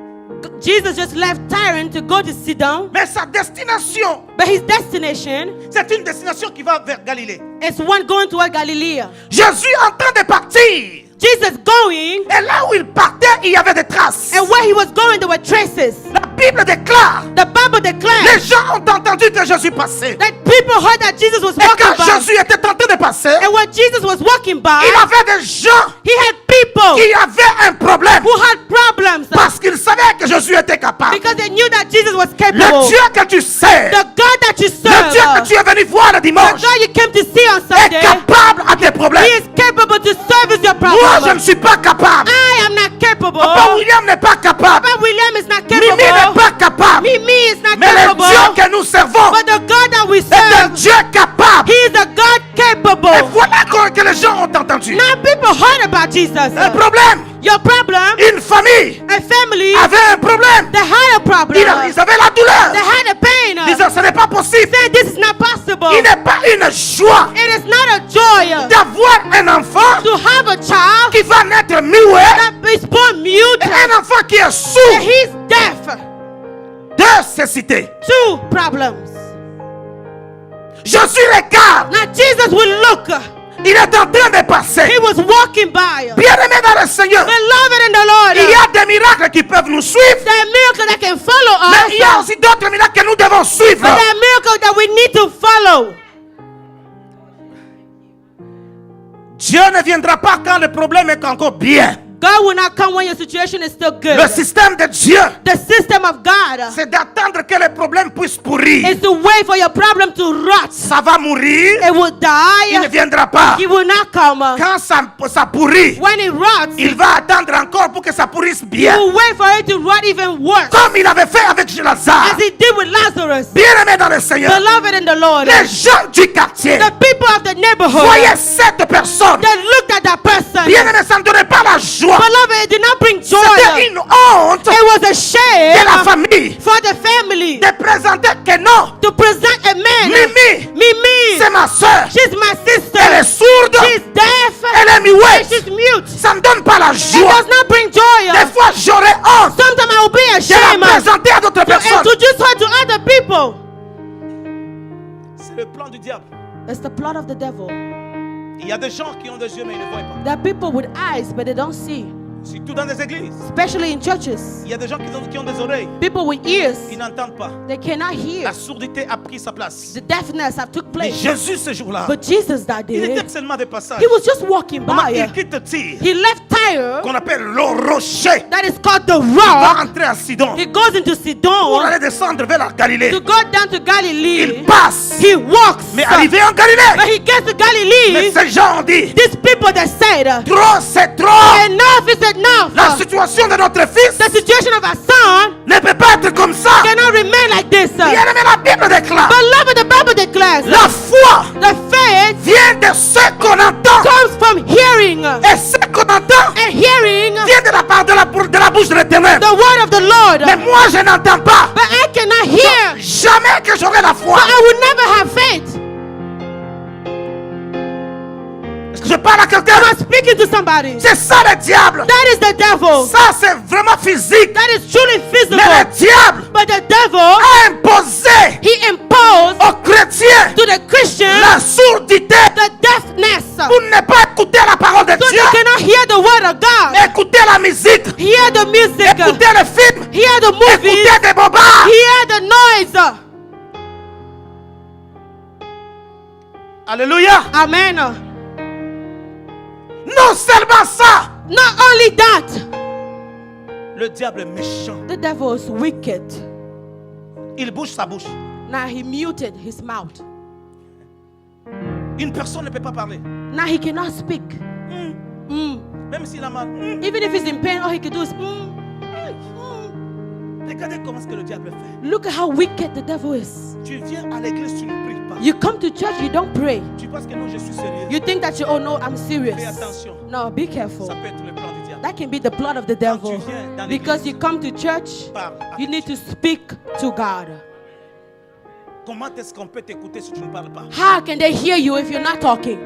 Jesus just left Tyre to go to Sidon, Mais sa destination, but his destination c'est une destination qui va vers Galilée. is one going toward Galilee. Jésus est en train de partir. Jesus going, Et là où il partait, il y avait des traces. and where he was going, there were traces. La Bible déclare, The Bible declares les gens ont entendu que Jésus passait. that people heard that Jesus was Et walking quand by. Jésus était en train de passer, And when Jesus was walking by, il avait des gens he had people qui avaient un problème. who had problems Parce qu'ils savaient que Jésus était capable. because they knew that Jesus was Le capable. Dieu que tu sais, The God that you le Dieu que serve, tu es venu voir le the dimanche, God you came to see on est Sunday, capable à tes problèmes. he is capable to service your Moi, je ne problem. suis pas capable. I am not capable. Papa William n'est pas capable. Papa William is not Mimi n'est capable. pas capable. Mimi is not Mais le capable. Dieu que nous servons But the God that we est un serve, Dieu capable. he is a God Et capable. voilà que les gens ont entendu. Now people heard about Jesus. Un problème. Your problem, Une famille a family, avait un problème. they had a problem. Ils avaient la They douleur. had a pain. Ils disaient, ce n'est pas possible. Said this is not possible. Il n'est pas une joie It is not a joy d'avoir un enfant to have a child qui va naître muet that is born mute et un enfant qui est and sourd. he's deaf. Deux cécités. Two problems. Jésus regarde Now Jesus will look Il est en train de passer. He was walking by. Bien-aimé dans le Seigneur, Beloved in the Lord. il y a des miracles qui peuvent nous suivre, There are miracles that can follow mais us. il y a aussi d'autres miracles que nous devons suivre. But there are miracles that we need to follow. Dieu ne viendra pas quand le problème est encore bien. God will not come when your situation is still good. Le système de Dieu, The system of God c'est d'attendre que le problème puisse pourrir. is to wait for your problem to rot. Ça va mourir, It will il ne die. viendra pas. He will not come. Quand ça pourrit, When it rots, il va attendre encore pour que ça pourrisse he bien. will wait for it to rot even worse. Comme il avait fait avec Lazare. As he did with Lazarus. Bien-aimé dans le Seigneur, Beloved in the Lord. les gens du quartier, The people of the neighborhood. voyez cette personne. They looked at that person. Bien-aimé, ça ne donnait pas la joie. Beloved, it did not bring joy. C'était une honte It was a de shame la famille for the family de présenter que non, to present a man. Mimi, Mimi. c'est ma soeur. She's my sister. Elle est sourde, She's deaf. elle est And muette. she's mute. Ça ne donne pas la It joie. does not bring joy. Des fois, j'aurais honte Sometimes I will be de ashamed la présenter à d'autres to personnes. introduce her to other people. C'est le plan du diable. It's the plot of the devil. Il y a des gens qui ont des yeux mais ils ne voient pas. There are people with eyes but they don't see, Surtout dans les églises. especially in churches. Il y a des gens qui ont des oreilles. People with ears, Ils n'entendent pas. they cannot hear. La sourdité a pris sa place. The deafness have took Mais place. Jésus, ce jour-là, But Jesus that il était day, seulement de passage. he was just walking Comment by. il quitte Tyr, He left Tyre, qu'on appelle le rocher, that is called the va rock. entrer à Sidon He goes into pour Sidon aller descendre vers la Galilée. to go down to Il Galilee. passe, He walks. mais arrivé en When Galilée, he gets to mais Galilee, ces gens ont dit, these people that said, trop c'est trop. enough is enough. La situation de notre fils The situation of our son ne peut pas être comme ça. cannot remain like this. Bien-aimé, la Bible déclare, Beloved, the Bible declares la foi the faith vient de ce qu'on entend. comes from hearing, Et ce qu'on entend and hearing vient de la part de la bouche de l'Éternel. the word of the Lord. Mais moi, je n'entends pas. But I cannot hear. Jamais que j'aurai la foi. But I will never have faith. Est-ce que je parle à quelqu'un? Am I speaking to somebody? C'est ça le diable. That is the devil. Ça, c'est vraiment physique. That is truly physical. Mais le diable But the devil, a imposé he imposed aux chrétiens to the Christian la sourdité the deafness. pour ne pas écouter la parole de So Dieu. they cannot hear the word of God. Écouter la musique. Hear the music. Écouter le film. Hear the movies. Écouter des bobards. Hear the noise. Alléluia. Amen. Non seulement ça. Not only that, Le diable est méchant. the devil is wicked. Il bouge sa bouche. Now he muted his mouth. Une personne ne peut pas parler. Now he cannot speak. Même s'il a mal. Even if he's in pain, all he can do is Regardez comment est-ce que le diable fait. Look at how wicked the devil is. Tu viens à l'église, tu ne pries pas. You come to church, you don't pray. Tu penses que non, je suis sérieux. You think that oh no, I'm serious. Fais attention. No, be careful. Ça peut être le plan du diable. That can be the plot of the Quand tu devil. viens dans Because l'église, you come to church, parle à you need to speak to God. Comment est-ce qu'on peut t'écouter si tu ne parles pas? How can they hear you if you're not talking?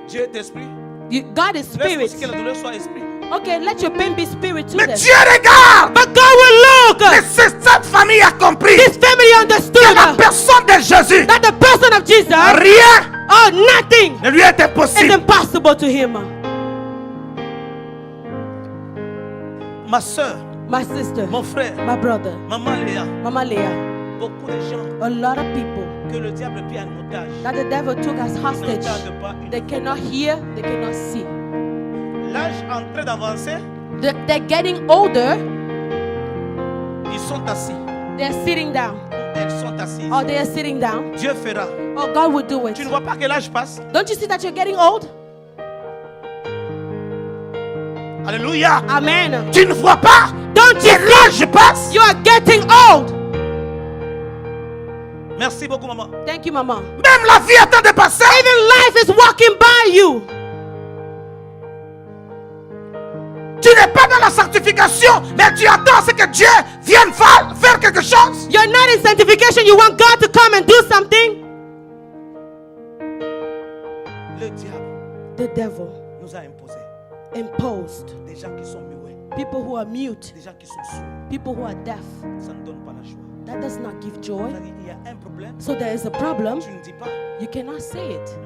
Dieu est esprit. God is Laisse spirit. aussi que la douleur soit esprit. Okay, let your pain be spirit too. Mais then. Dieu regarde. But God will look. Mais cette famille a compris This family que understood la personne de Jésus, that the person of Jesus, rien oh, nothing ne lui est is impossible. impossible to him. Ma soeur, My sister, mon frère, my brother, maman Léa, Mama Leah, beaucoup de gens a lot of people que le diable prit en otage. that the devil took as hostage. N'entendent pas une They cannot hear, they cannot see. L'âge en train d'avancer, They're getting older, ils sont assis. they're sitting down. Elles sont assises. Oh, they are sitting down. Dieu fera. Oh, God will do Tu it. ne vois pas que l'âge passe? Don't you see that you're getting old? Alléluia. Amen. Tu ne vois pas Don't you que l'âge passe? You are getting old. Merci beaucoup, maman. Thank you, Mama. Même la vie attend de passer. Even life is walking by you. Tu n'es pas dans la sanctification, mais tu attends ce que Dieu vienne faire quelque chose. You're not in sanctification. You want God to come and do something. Le diable The devil nous a imposé imposed des gens qui sont muets, people who are mute, des gens qui sont sourds. people who are deaf. Ça ne donne pas la joie. That does not give joy. C'est-à-dire, il y a un problème, So there is a problem. tu ne dis pas. You cannot say it.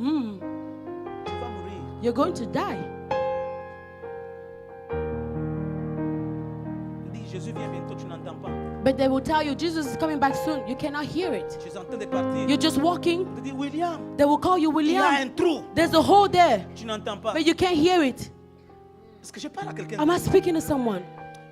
Tu vas mourir. You're going to die. Il dit, Jésus vient bientôt, tu n'entends pas. But they will tell you Jesus is coming back soon. You cannot hear it. Tu es en train de partir. You're just walking. Il dit, William, They will call you il y a un William. trou. There's a hole there, Tu n'entends pas. but you can't hear it. Est-ce que je parle à quelqu'un? Am I speaking to someone?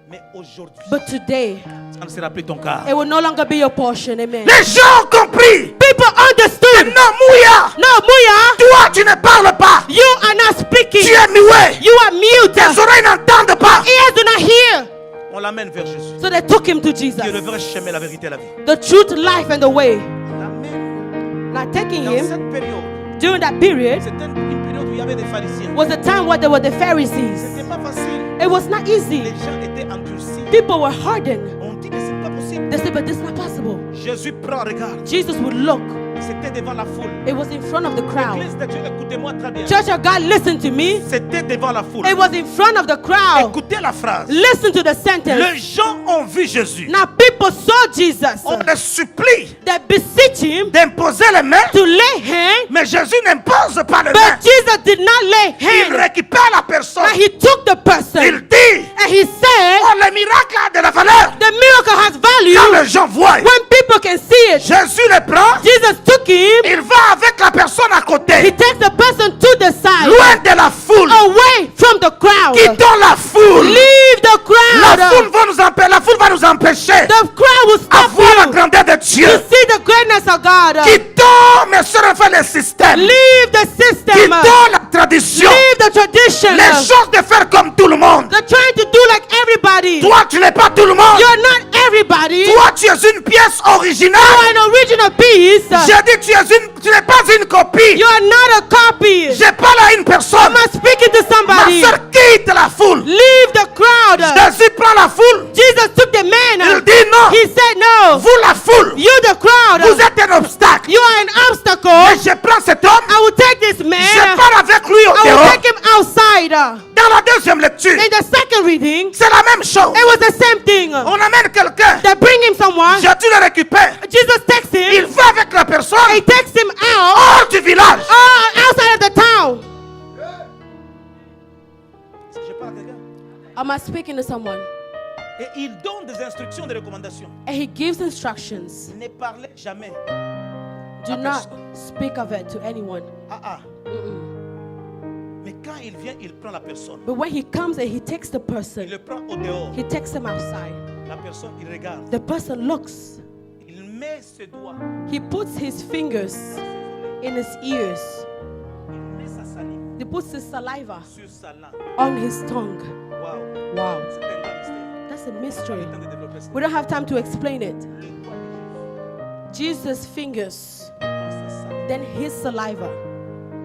Mais aujourd'hui, But today, ça ne sera plus ton cas. it will no longer be your portion. Amen. Les gens ont compris. People understood. Non, Mouya, No, Muya, toi, tu ne parles pas. you are not speaking. Tu es muet. You are mute. Tes oreilles n'entendent pas. Ears do not hear. On l'amène vers Jésus. So they took him to Qui est le Jesus. vrai chemin, la vérité et la vie. The truth, life, and the way. On l'amène. Now taking Dans him cette période, during that period c'était une période où il y avait des pharisiens. was a time where there were the C'était Pharisees. pas facile. It was not Les easy. gens étaient endurcis. People were hardened. On dit que c'est pas possible. They said, but this is not possible. Jésus prend, regarde. Jesus would look. C'était devant la foule. It was in front of the crowd. L'église de Dieu, écoutez-moi très bien. Church of God, listen to me. C'était devant la foule. It was in front of the crowd. Écoutez la phrase. Listen to the sentence. Les gens ont vu Jésus. Now people saw Jesus. On les supplie They beseech him d'imposer les mains, to lay hands, mais Jésus n'impose pas les but mains. Jesus did not lay Il hands. récupère la personne. And he took the Il person dit, and he said, oh, le miracle a de la valeur. the miracle has Quand value les gens voient, when people can see it. Jésus le prend, Jesus took him. il va avec la personne à He côté, takes the person to the side, loin de la foule, away from the crowd. quittons la foule. Leave the La crowd. foule va nous empêcher The crowd will à stop voir la you grandeur de Dieu. to see the greatness of God. Quittons, mes soeurs et frères, le système. Leave the system. Quittons la tradition. Leave the tradition. Les choses de faire comme tout le monde. They're trying to do like everybody. Toi, tu n'es pas tout le monde. You're not everybody. Toi, tu es une pièce originale. You are an original piece. J'ai dit, tu n'es pas une copie. You are not a copy. Je parle à une personne. I'm not speaking to Ma somebody. soeur, quitte la foule. Leave the crowd. Jésus prend la foule. Jesus took the man. Il dit non. He said no. Vous, la foule, You the crowd. vous êtes un obstacle. You are an obstacle. Et je prends cet homme. I will take this man. Je pars avec lui au I will dehors. take him outside. Dans la deuxième lecture, In the second reading, c'est la même chose. it was the same thing. On amène quelqu'un. They bring him someone. Jésus le récupère. Jesus takes Il him. va avec la personne He takes him out. hors du village. Outside of the town. Je parle à quelqu'un. Am I speaking to someone? Et il donne des instructions, des recommandations. And he gives instructions. Ne parlez jamais. Do à not personne. speak of it to anyone. Mais quand il vient, il prend la personne. But when he comes and he takes the Il person, le prend au dehors. he takes him outside. La personne, il regarde. The person looks. Il met ses doigts. He puts his fingers in his ears. Il met sa salive He puts his saliva sur sa langue. on his tongue. Waouh. Wow. C'est un grand mystère. That's a mystery. Temps de développer ça. We don't have time to explain it. Le doigt de Jesus' fingers, Jésus dans sa salive. then his saliva.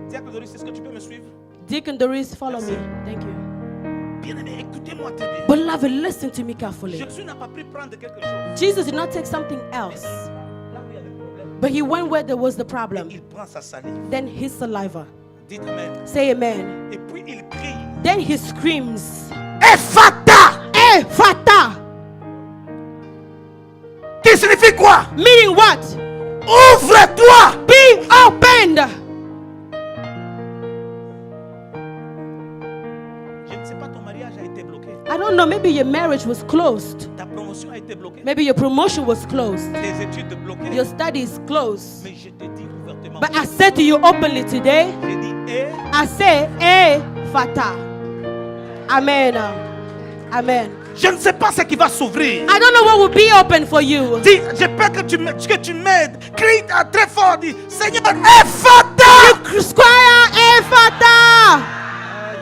Diacre Doris, est-ce que tu peux me suivre? Deacon Doris, follow me. Thank you. Bien-aimé, écoutez-moi très bien. Beloved, listen to me carefully. Jésus n'a pas pris prendre quelque chose. Jesus did not take something else, Là où il y a le problème, but he went where there was the problem. il prend sa salive. Then his saliva. Dites amen. Say amen. Et puis il crie. Then he screams, Ephata! Ephata! Qui signifie quoi? Meaning what? Ouvre-toi! Be opened. Je ne sais pas, ton mariage a été bloqué. I don't know, maybe your marriage was closed. Ta promotion a été bloquée. Maybe your promotion was closed. Tes études bloquées. Your studies closed. Mais je te dis ouvertement. But I said to you openly today, J'ai dit, I say, Ephata. Amen. Amen. je ne sais pas ce qui va s'ouvrir. I don't know what will be open for you. Dis, je peux que tu m'aides. Crie très fort, dis, Seigneur, Ephata! Squire Ephata.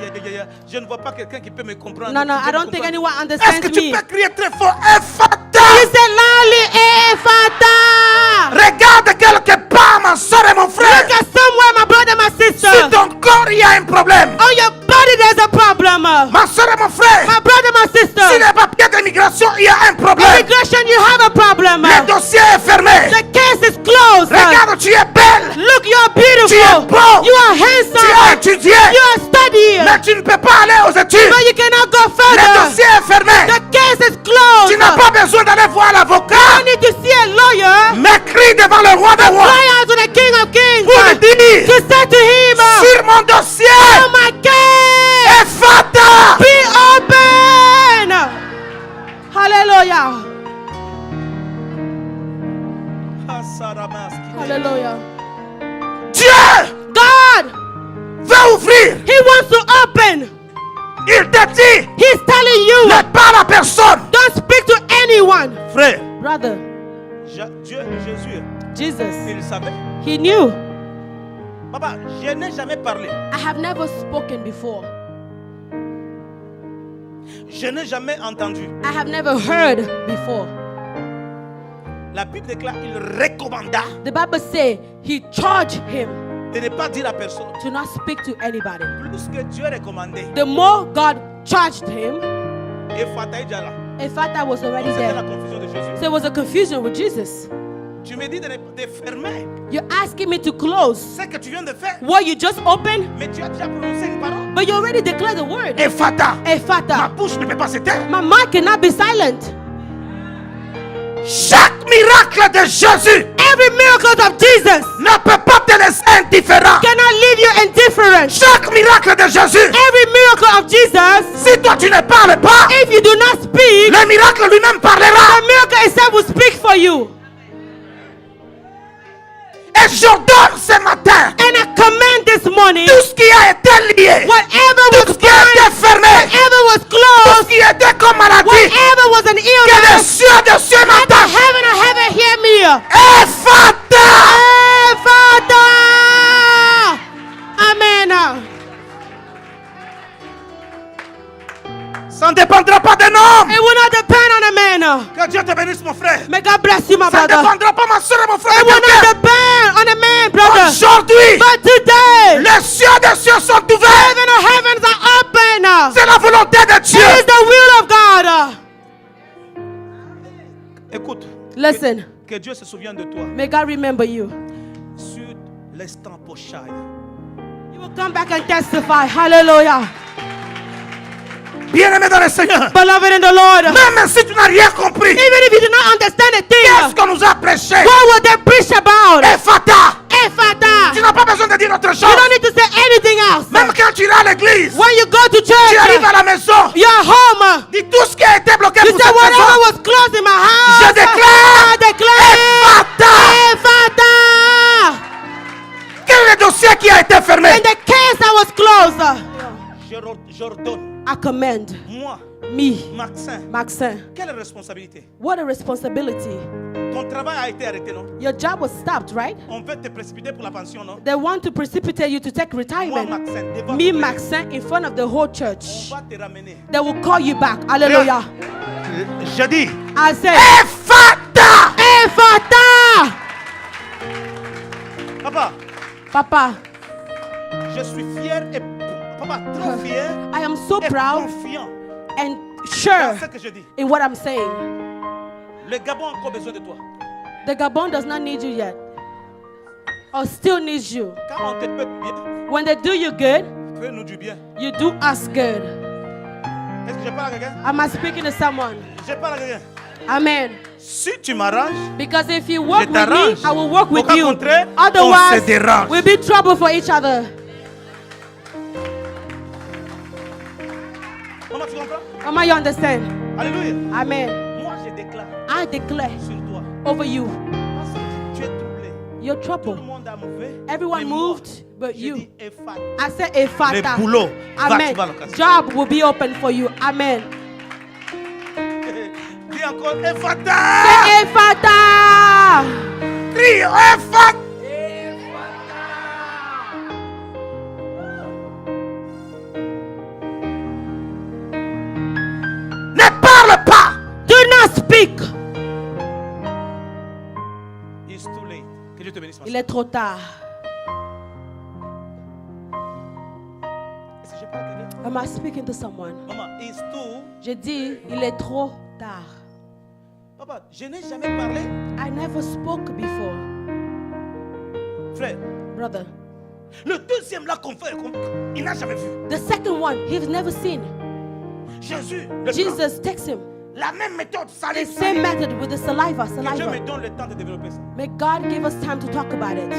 Aïe, aïe, aïe, aïe. Je ne vois pas quelqu'un qui peut me comprendre. No, no, qui peut I me don't think comprendre. anyone Est-ce que understands tu me. peux crier très fort, Ephata? You said loudly, Ephata. Regarde quelque part, ma soeur et mon frère. Look at somewhere, my brother, my sister. Sur ton corps, il y a un problème. On your body, there's a problem. Ma soeur et mon frère. My brother, my sister. Sur les papiers d'immigration, il y a un problème. Immigration, you have a problem. Le dossier est fermé. The case is closed. Regarde, tu es belle. Look, you are Tu es beautiful. beau. You are Tu as handsome. étudié. You are studying. Mais tu ne peux pas aller aux études. But you cannot go Le further. dossier est fermé. The case is closed. Tu n'as pas besoin d'aller voir l'avocat. You need to see a lawyer. Mais crie devant le roi des rois. Cry out to the King of Kings. Pour lui dire, To say to t'ouvrir. He wants to open. Il te dit, He's telling you, ne parle à personne. don't speak to anyone. Frère, Brother, Jésus, Jesus, il savait. he knew. Papa, je n'ai jamais parlé. I have never spoken before. Je n'ai jamais entendu. I have never heard before. La Bible déclare qu'il recommanda The Bible says he charged him de ne pas dire à personne. to not speak to anybody. Plus que Dieu recommandait, The more God charged him, et Fataï déjà là. in fact, I was already C'était la there. confusion de Jésus. So there was a confusion with Jesus. Tu me dis de fermer You're asking me to close ce que tu viens de faire. what you just opened, Mais tu as déjà prononcé une parole. but you already declared the word. Ephata. Ma Ephata. bouche ne peut pas se taire. My mouth cannot be silent. Chaque miracle de Jésus Every miracle of Jesus ne peut pas te laisser indifférent. cannot leave you indifferent. Chaque miracle de Jésus, Every miracle of Jesus, si toi tu ne parles pas, if you do not speak, le miracle lui-même parlera. the miracle itself will speak for you. Et j'ordonne ce matin, And I command this morning, tout ce qui a été lié, whatever tout was ce qui a été bound, fermé, whatever was tout ce closed, qui était comme maladie, whatever was an que les illness, cieux de cieux let the m'entendent. heaven of heaven hear me. Ephata. Ephata. Amen. Ça ne dépendra pas d'un homme. It will not depend on a man. Que Dieu te bénisse, mon frère. May God bless you, my Ça ne brother. dépendra pas, ma soeur et mon frère. It de will not quelqu'un. depend on a man, brother. Aujourd'hui, But today, les cieux des cieux sont ouverts. heaven of heavens are open. C'est la volonté de It Dieu. is the will of God. Écoute, Listen, que Dieu se souvienne de toi. may God remember you. Sur l'instant prochain. You will come back and testify. Hallelujah. Bien-aimé dans le Seigneur, Beloved in the Lord, même si tu n'as rien compris, even if you do not understand a qu'est-ce thing, qu'on nous a prêché? what will they preach about? Ephata. Ephata. Tu n'as pas besoin de dire autre You chose. don't need to say anything else. Même quand tu iras à l'église, When you go to tu arrives à church, la maison, you're home. dis tout ce qui a été bloqué You pour say cette whatever maison. was closed in my house. Je déclare I declare Ephata. Ephata. Quel est le dossier qui a été fermé? In the case that was closed, J'ordonne, I command moi, me, Maxin, Maxine. quelle responsabilité? What a responsibility. Ton travail a été arrêté, non? Your job was stopped, right? On veut te précipiter pour la pension, non? They want to precipitate you to take Moi, retirement. Maxin, devant Me, ton Maxine, in front of the whole on church. va te ramener. They will call you back. Hallelujah. Je dis, I say, Ephata! Ephata. Papa, Papa, je suis fier et papa, trop fier I am so et proud confiant and dans sure ce que je dis. in what I'm saying. Le Gabon a encore besoin de toi. The Gabon does not need you yet, or still needs you. Quand on te peut bien, When they do you good, fais-nous du bien. you do us good. Est-ce que je parle à quelqu'un? Am I speaking to someone? Je parle à quelqu'un. Amen. Si tu m'arranges, Because if you work Je with me, t'arrange. I will work with Au cas you. contraire, Otherwise, on se dérange. we'll be trouble for each other. maman, tu comprends? Mama, you understand? Alléluia. Amen. Moi, je déclare I declare sur toi. over you, Parce que tu es troublé. you're Tout trouble. le monde a mouvé. Everyone mais moi, moved, but je you. dis Ephata. I say a Le father. boulot va Amen. trouver l'occasion. Job will be open for you. Amen. Dis encore Ephata. Say a father. Crie Ephata. Ne parle pas. Do not speak. It's too late. Que Dieu te bénisse. ma Il soeur. est trop tard. Est-ce que je parle à quelqu'un? Am I speaking to someone? Maman, it's too. Je dis, il est trop tard. Papa, je n'ai jamais parlé. I never spoke before. Frère, Brother. le deuxième là qu'on fait, il n'a jamais vu. The second one, he's never seen. Jésus, le plan. Jesus takes him. La même méthode, The salive, same salive. method with the saliva. Que Dieu me Saliva. donne le temps de développer ça. May God give us time to talk about it.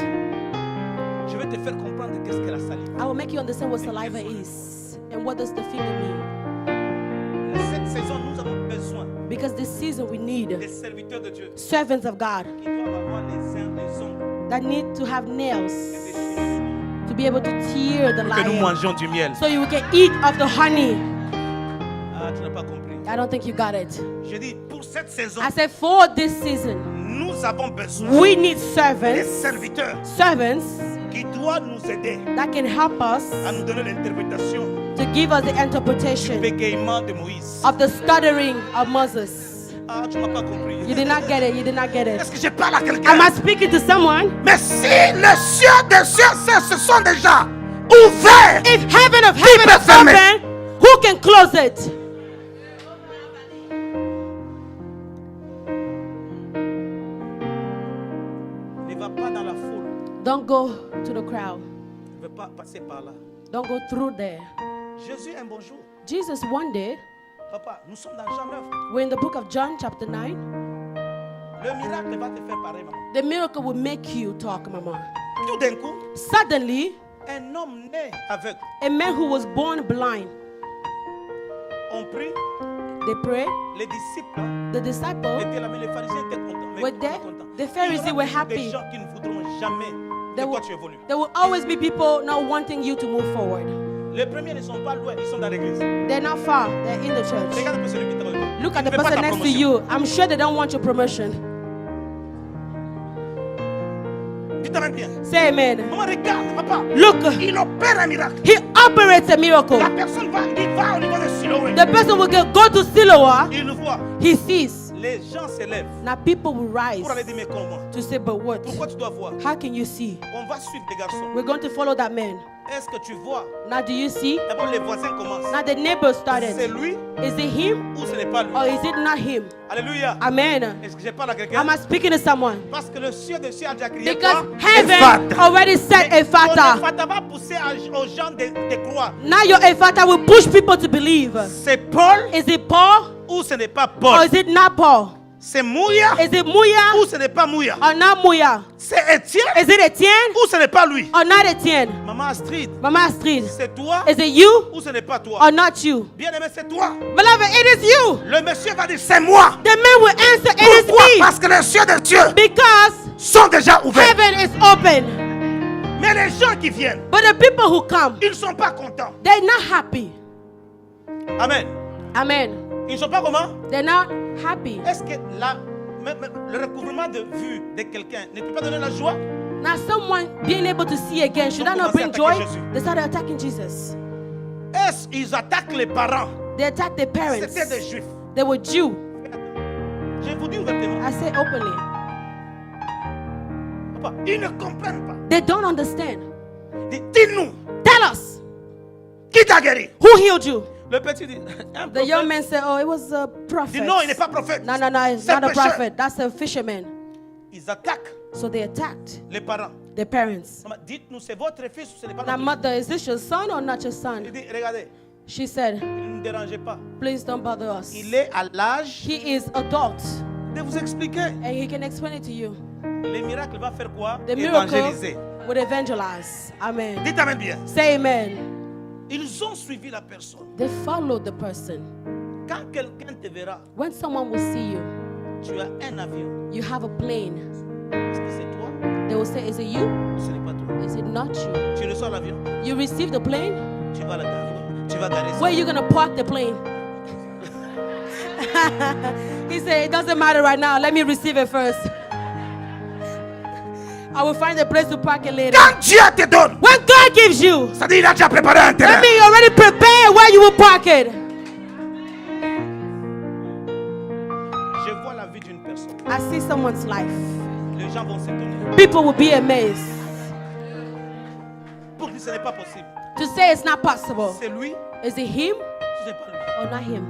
Je vais te faire comprendre qu'est-ce que la salive. I will make you understand what saliva is and what does the finger mean. Cette saison, nous avons besoin Because this season we need des serviteurs de Dieu servants of God qui doivent avoir les ongles that need to have nails et des cheveux. to to be able to tear the pour que nous lion mangions du miel. so you can eat of the honey. Ah, tu n'as pas compris. I don't think you got it. Je dis, pour cette saison, I said, for this season, nous avons besoin we need des servants qui doivent nous aider that can help us à nous donner l'interprétation to give us the du interpretation bégaiement de Moïse. of the stuttering of Moses. Ah, tu m'as pas compris. You did not get it. You did not get it. Est-ce que je parle à quelqu'un? Am I speaking to someone? Mais si les cieux des cieux se sont déjà ouverts, If heaven of peut heaven is fermer? open, who can close it? ne va pas dans la foule. Don't go to the crowd. Ne va pas passer par là. Don't go through there. Jésus, un bonjour. Jesus, one day, Papa, nous sommes dans Jean 9. we're in the book of John, chapter 9. Le miracle va te faire pareil, maman. The miracle will make you talk, Mama. Tout d'un coup, Suddenly, un homme né aveugle. a man who was born blind, On prie, they pray. les disciples The disciples étaient là, mais les pharisiens étaient contents. Mais were ils étaient there. contents. The Il y Pharisees aura were toujours des happy. gens qui ne voudront jamais de There quoi will, tu évolues. there will always be people not wanting you to move forward. Les premiers ne sont pas loin, ils sont dans l'église. They're not far, they're in the church. Regarde un peu celui qui est devant toi. Look Il at ne the veut pas person ta next to promotion. you. I'm sure they don't want your promotion. Dites même bien. Say amen. Maman, regarde, papa. Look, Il opère un miracle. he operates a miracle. La personne va, il va au niveau de Siloé. The person will go to Siloah, Il le voit. he sees. Les gens s'élèvent Now people will rise pour aller dire, mais comment? to say, but what? Pourquoi tu dois voir? How can you see? On va suivre des garçons. We're going to follow that man. Est-ce que tu vois? Now do you see? D'abord, les voisins commencent. Now the neighbor C'est started. lui Is it him ou ce n'est pas lui? or is it not him? Alléluia. Amen. Est-ce que je parle à quelqu'un? Am I speaking to someone? Parce que le ciel des cieux a déjà crié Because quoi? heaven Ephata. already said Et Ephata. ton Ephata va pousser aux gens de croire. Now your Ephata will push people to believe. C'est Paul Is it Paul ou ce n'est pas or Paul? is it not Paul? C'est Mouya Is it Muya ou ce n'est pas Mouya? or not Muya? C'est Étienne Is it Etienne ou ce n'est pas lui? or not Etienne? Maman Astrid, Mama Astrid, c'est toi is it you ou ce n'est pas toi? or not you? Bien-aimé, c'est toi. Beloved, it is you. Le monsieur va dire, c'est moi. The man will answer, it Pourquoi? is me. Parce que les cieux des cieux Because sont déjà ouverts. heaven is open. Mais les gens qui viennent, But the people who come, ils ne sont pas contents. they're not happy. Amen. Amen. Ils ne sont pas comment? They're not happy. Est-ce que le recouvrement de vue de quelqu'un ne peut pas donner la joie? Now, someone being able to see again, should that not bring joy? They started attacking Jesus. Est-ce qu'ils attaquent les parents? They attacked their parents. C'était des juifs. They were Jew. Je vous dis ouvertement. I say openly. Papa, ils ne comprennent pas. They don't understand. Dis-nous, Tell us, qui t'a guéri? who healed you? Le petit dit, un The young prophète. man said, oh, it was a prophet. Dit non, il n'est pas prophète. No, it's C'est un not a pécheur. prophet. That's a fisherman. Ils attaquent So they attacked les parents. their parents. Maman, dites-nous, c'est votre fils ou ce n'est pas Now, votre mother, is this your son or not your fils? son? Il dit, regardez, She said, ne me dérangez pas. please don't bother us. Il est à l'âge He is adult de vous expliquer. and he can explain it to you. Le miracle va faire quoi? The miracle Évangéliser. would evangelize. Amen. Dites amen bien. Say amen. Ils ont suivi la personne. They followed the person. Quand quelqu'un te verra, When someone will see you, tu as un avion. you have a plane. Est-ce que c'est toi They will say, is it you? ou ce n'est pas toi? Is it not you? Tu reçois l'avion, You receive the plane? tu vas la garer. Tu vas garer ça. Where are you going to park the plane? He said, it doesn't matter right now. Let me receive it first. I will find a place to park it later. Quand Dieu te donne, When God gives you, ça dit il a déjà préparé un terrain. that means you already prepared where you will park it. Je vois la vie d'une personne. I see someone's life. Les gens vont s'étonner. People will be amazed Pour dire ce n'est pas possible. to say it's not possible. C'est lui, Is it him ce n'est pas lui. or not him?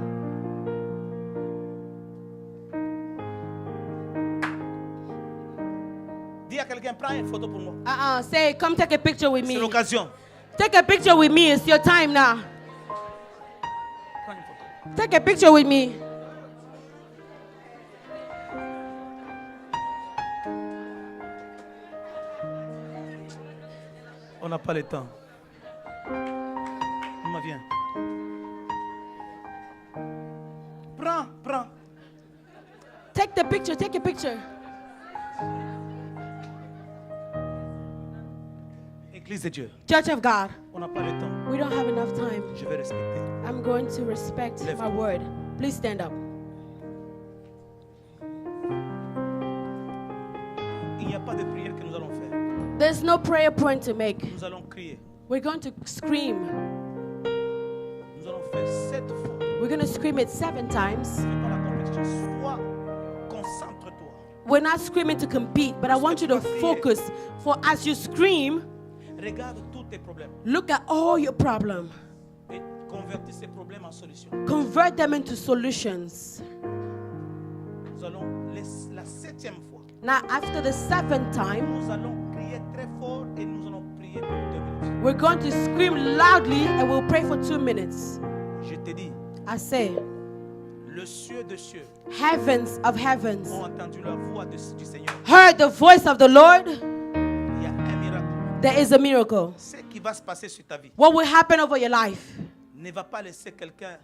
Dis à quelqu'un, prends une photo pour moi. Say, come take a picture with C'est me. l'occasion. Take a picture with me. It's your time now. Prends une photo. Take a picture with me. On n'a pas le temps. Maman, viens. Prends. Take the picture. Take a picture. Église de Dieu, Church of God, on n'a pas le temps. we don't have enough time. Je vais respecter. I'm going to respect my word. Please stand up. Il n'y a pas de prière que nous allons faire. There's no prayer point to make. Nous allons crier. We're going to scream. Nous allons faire 7 fois. We're going to scream it 7 times. C'est pas la compétition. Sois, concentre-toi. We're not screaming to compete, but I want you to focus. For as you scream, Regarde tous tes problèmes look at all your problems. et convertis ces problèmes en solutions. Convert them into solutions. Nous allons, la 7e fois, Now, after the 7th time, nous allons crier très fort et nous allons prier pour 2 minutes. we're going to scream loudly and we'll pray for 2 minutes. Je te dis, I say, le cieux de cieux heavens of heavens ont entendu la voix du Seigneur. heard the voice of the Lord. Il y a un miracle. There is a miracle. Ce qui va se passer sur ta vie What will happen over your life ne va pas laisser quelqu'un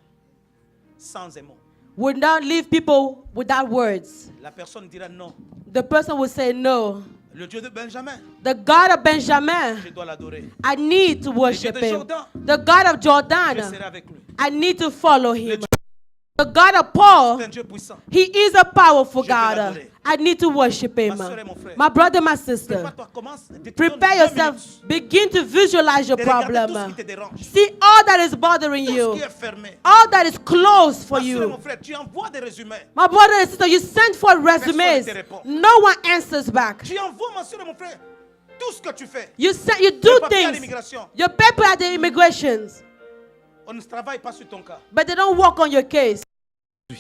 sans un mot. would not leave people without words. La personne dira non. The person will say, no. Le Dieu de Benjamin, The God of Benjamin, je dois l'adorer. I need to worship Le Dieu de him. Jordan, The God of Je Jordan, serai avec lui. I need to follow him. Dieu- The God of Paul, C'est un Dieu puissant. he is a powerful Je vais God. l'adorer. I need to worship him. Ma soeur et mon frère. My brother, my sister, Prépare-toi, commence. Te donne prepare 2 yourself. minutes Begin to visualize your de regarder tout ce problem. qui te dérange. See all that is bothering Tout ce you. qui est fermé. All that is closed for Ma soeur et you. mon frère, tu envoies des résumés. My brother and sister, you send for resumes. ne te répond. No one answers back. Tu envoies, ma soeur et mon frère, tout ce que tu fais. You Le do papier à things. l'immigration. Your paper at the immigrations, On ne travaille pas sur ton cas. but they don't work on your case.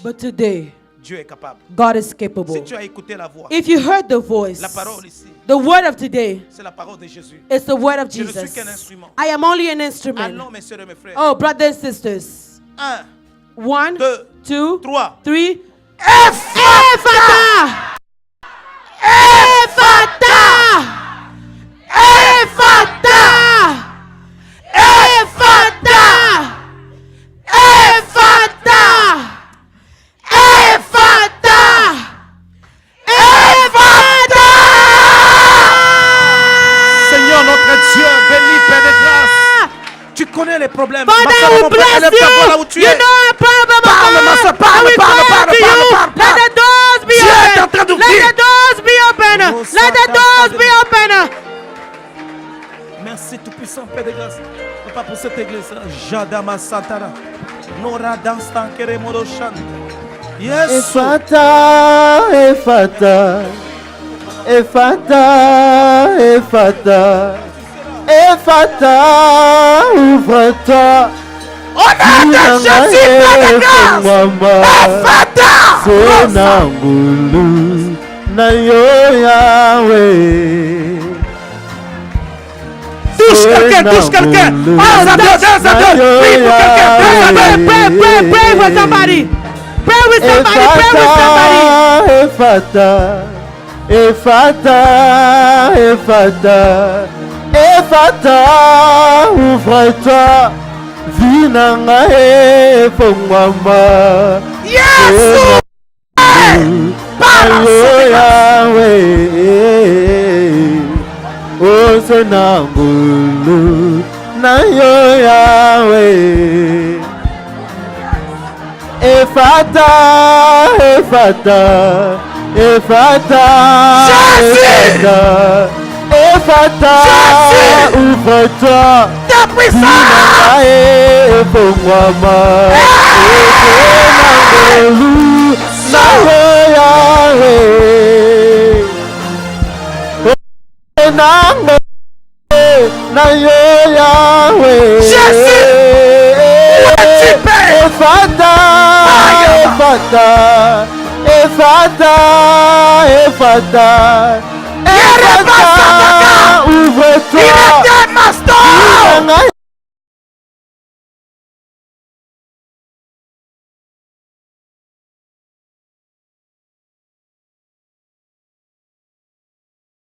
But today, Dieu est capable. God is capable. Si tu as écouté la voix, If you heard the voice, la parole ici, the word of today c'est la parole de Jésus. is the word of Je ne suis Jesus. qu'un instrument. I am only an instrument. Allons, mes soeurs et mes frères. Oh, brothers and sisters. 1, 1, 2, 2, 3. 3. Ephata! Ephata! Ephata! Ephata! Ephata! Ephata! Ephata! Seigneur notre Dieu, béni, Père de grâce. Tu connais les problèmes. Ma Father, soeur, we mon frère, bless élève ta voix là où you. tu You es. know our problem, Parle, ma soeur, parle, and we parle, call parle, to parle, you. parle, Let the doors be Dieu est en open. train Let d'ouvrir. the doors be open. Oh, Let the doors be open. Merci Tout-Puissant, Père de grâce. Papa, pour cette église. Jadama Santana. Nora Danstan Keremodo Shan. Yes. Ephata, Ephata, Ephata, Ephata, Ephata, ouvre-toi. On a de Jésus, Père de grâce. Ephata. Sonangulu, Nayo Yahweh. Touche quelqu'un, touche quelqu'un. Un à deux, prie pour quelqu'un. Pray for somebody. Pray with somebody. Pray with somebody. Ephata, Ephata, Ephata, Ephata, ouvre-toi, vinanga efongwama. Yes. Yahweh, O Sonangulu, Nayo Yahweh. Ephata, Ephata, Ephata, Ephata, Ephata, ouvre-toi, Ta puissance. Efongwama, Ephonangulu, Nayo Yahweh. Enangulu, Nayo Yahweh. Ephata, Ephata, Ephata, Ephata, Ephata, ouvre-toi.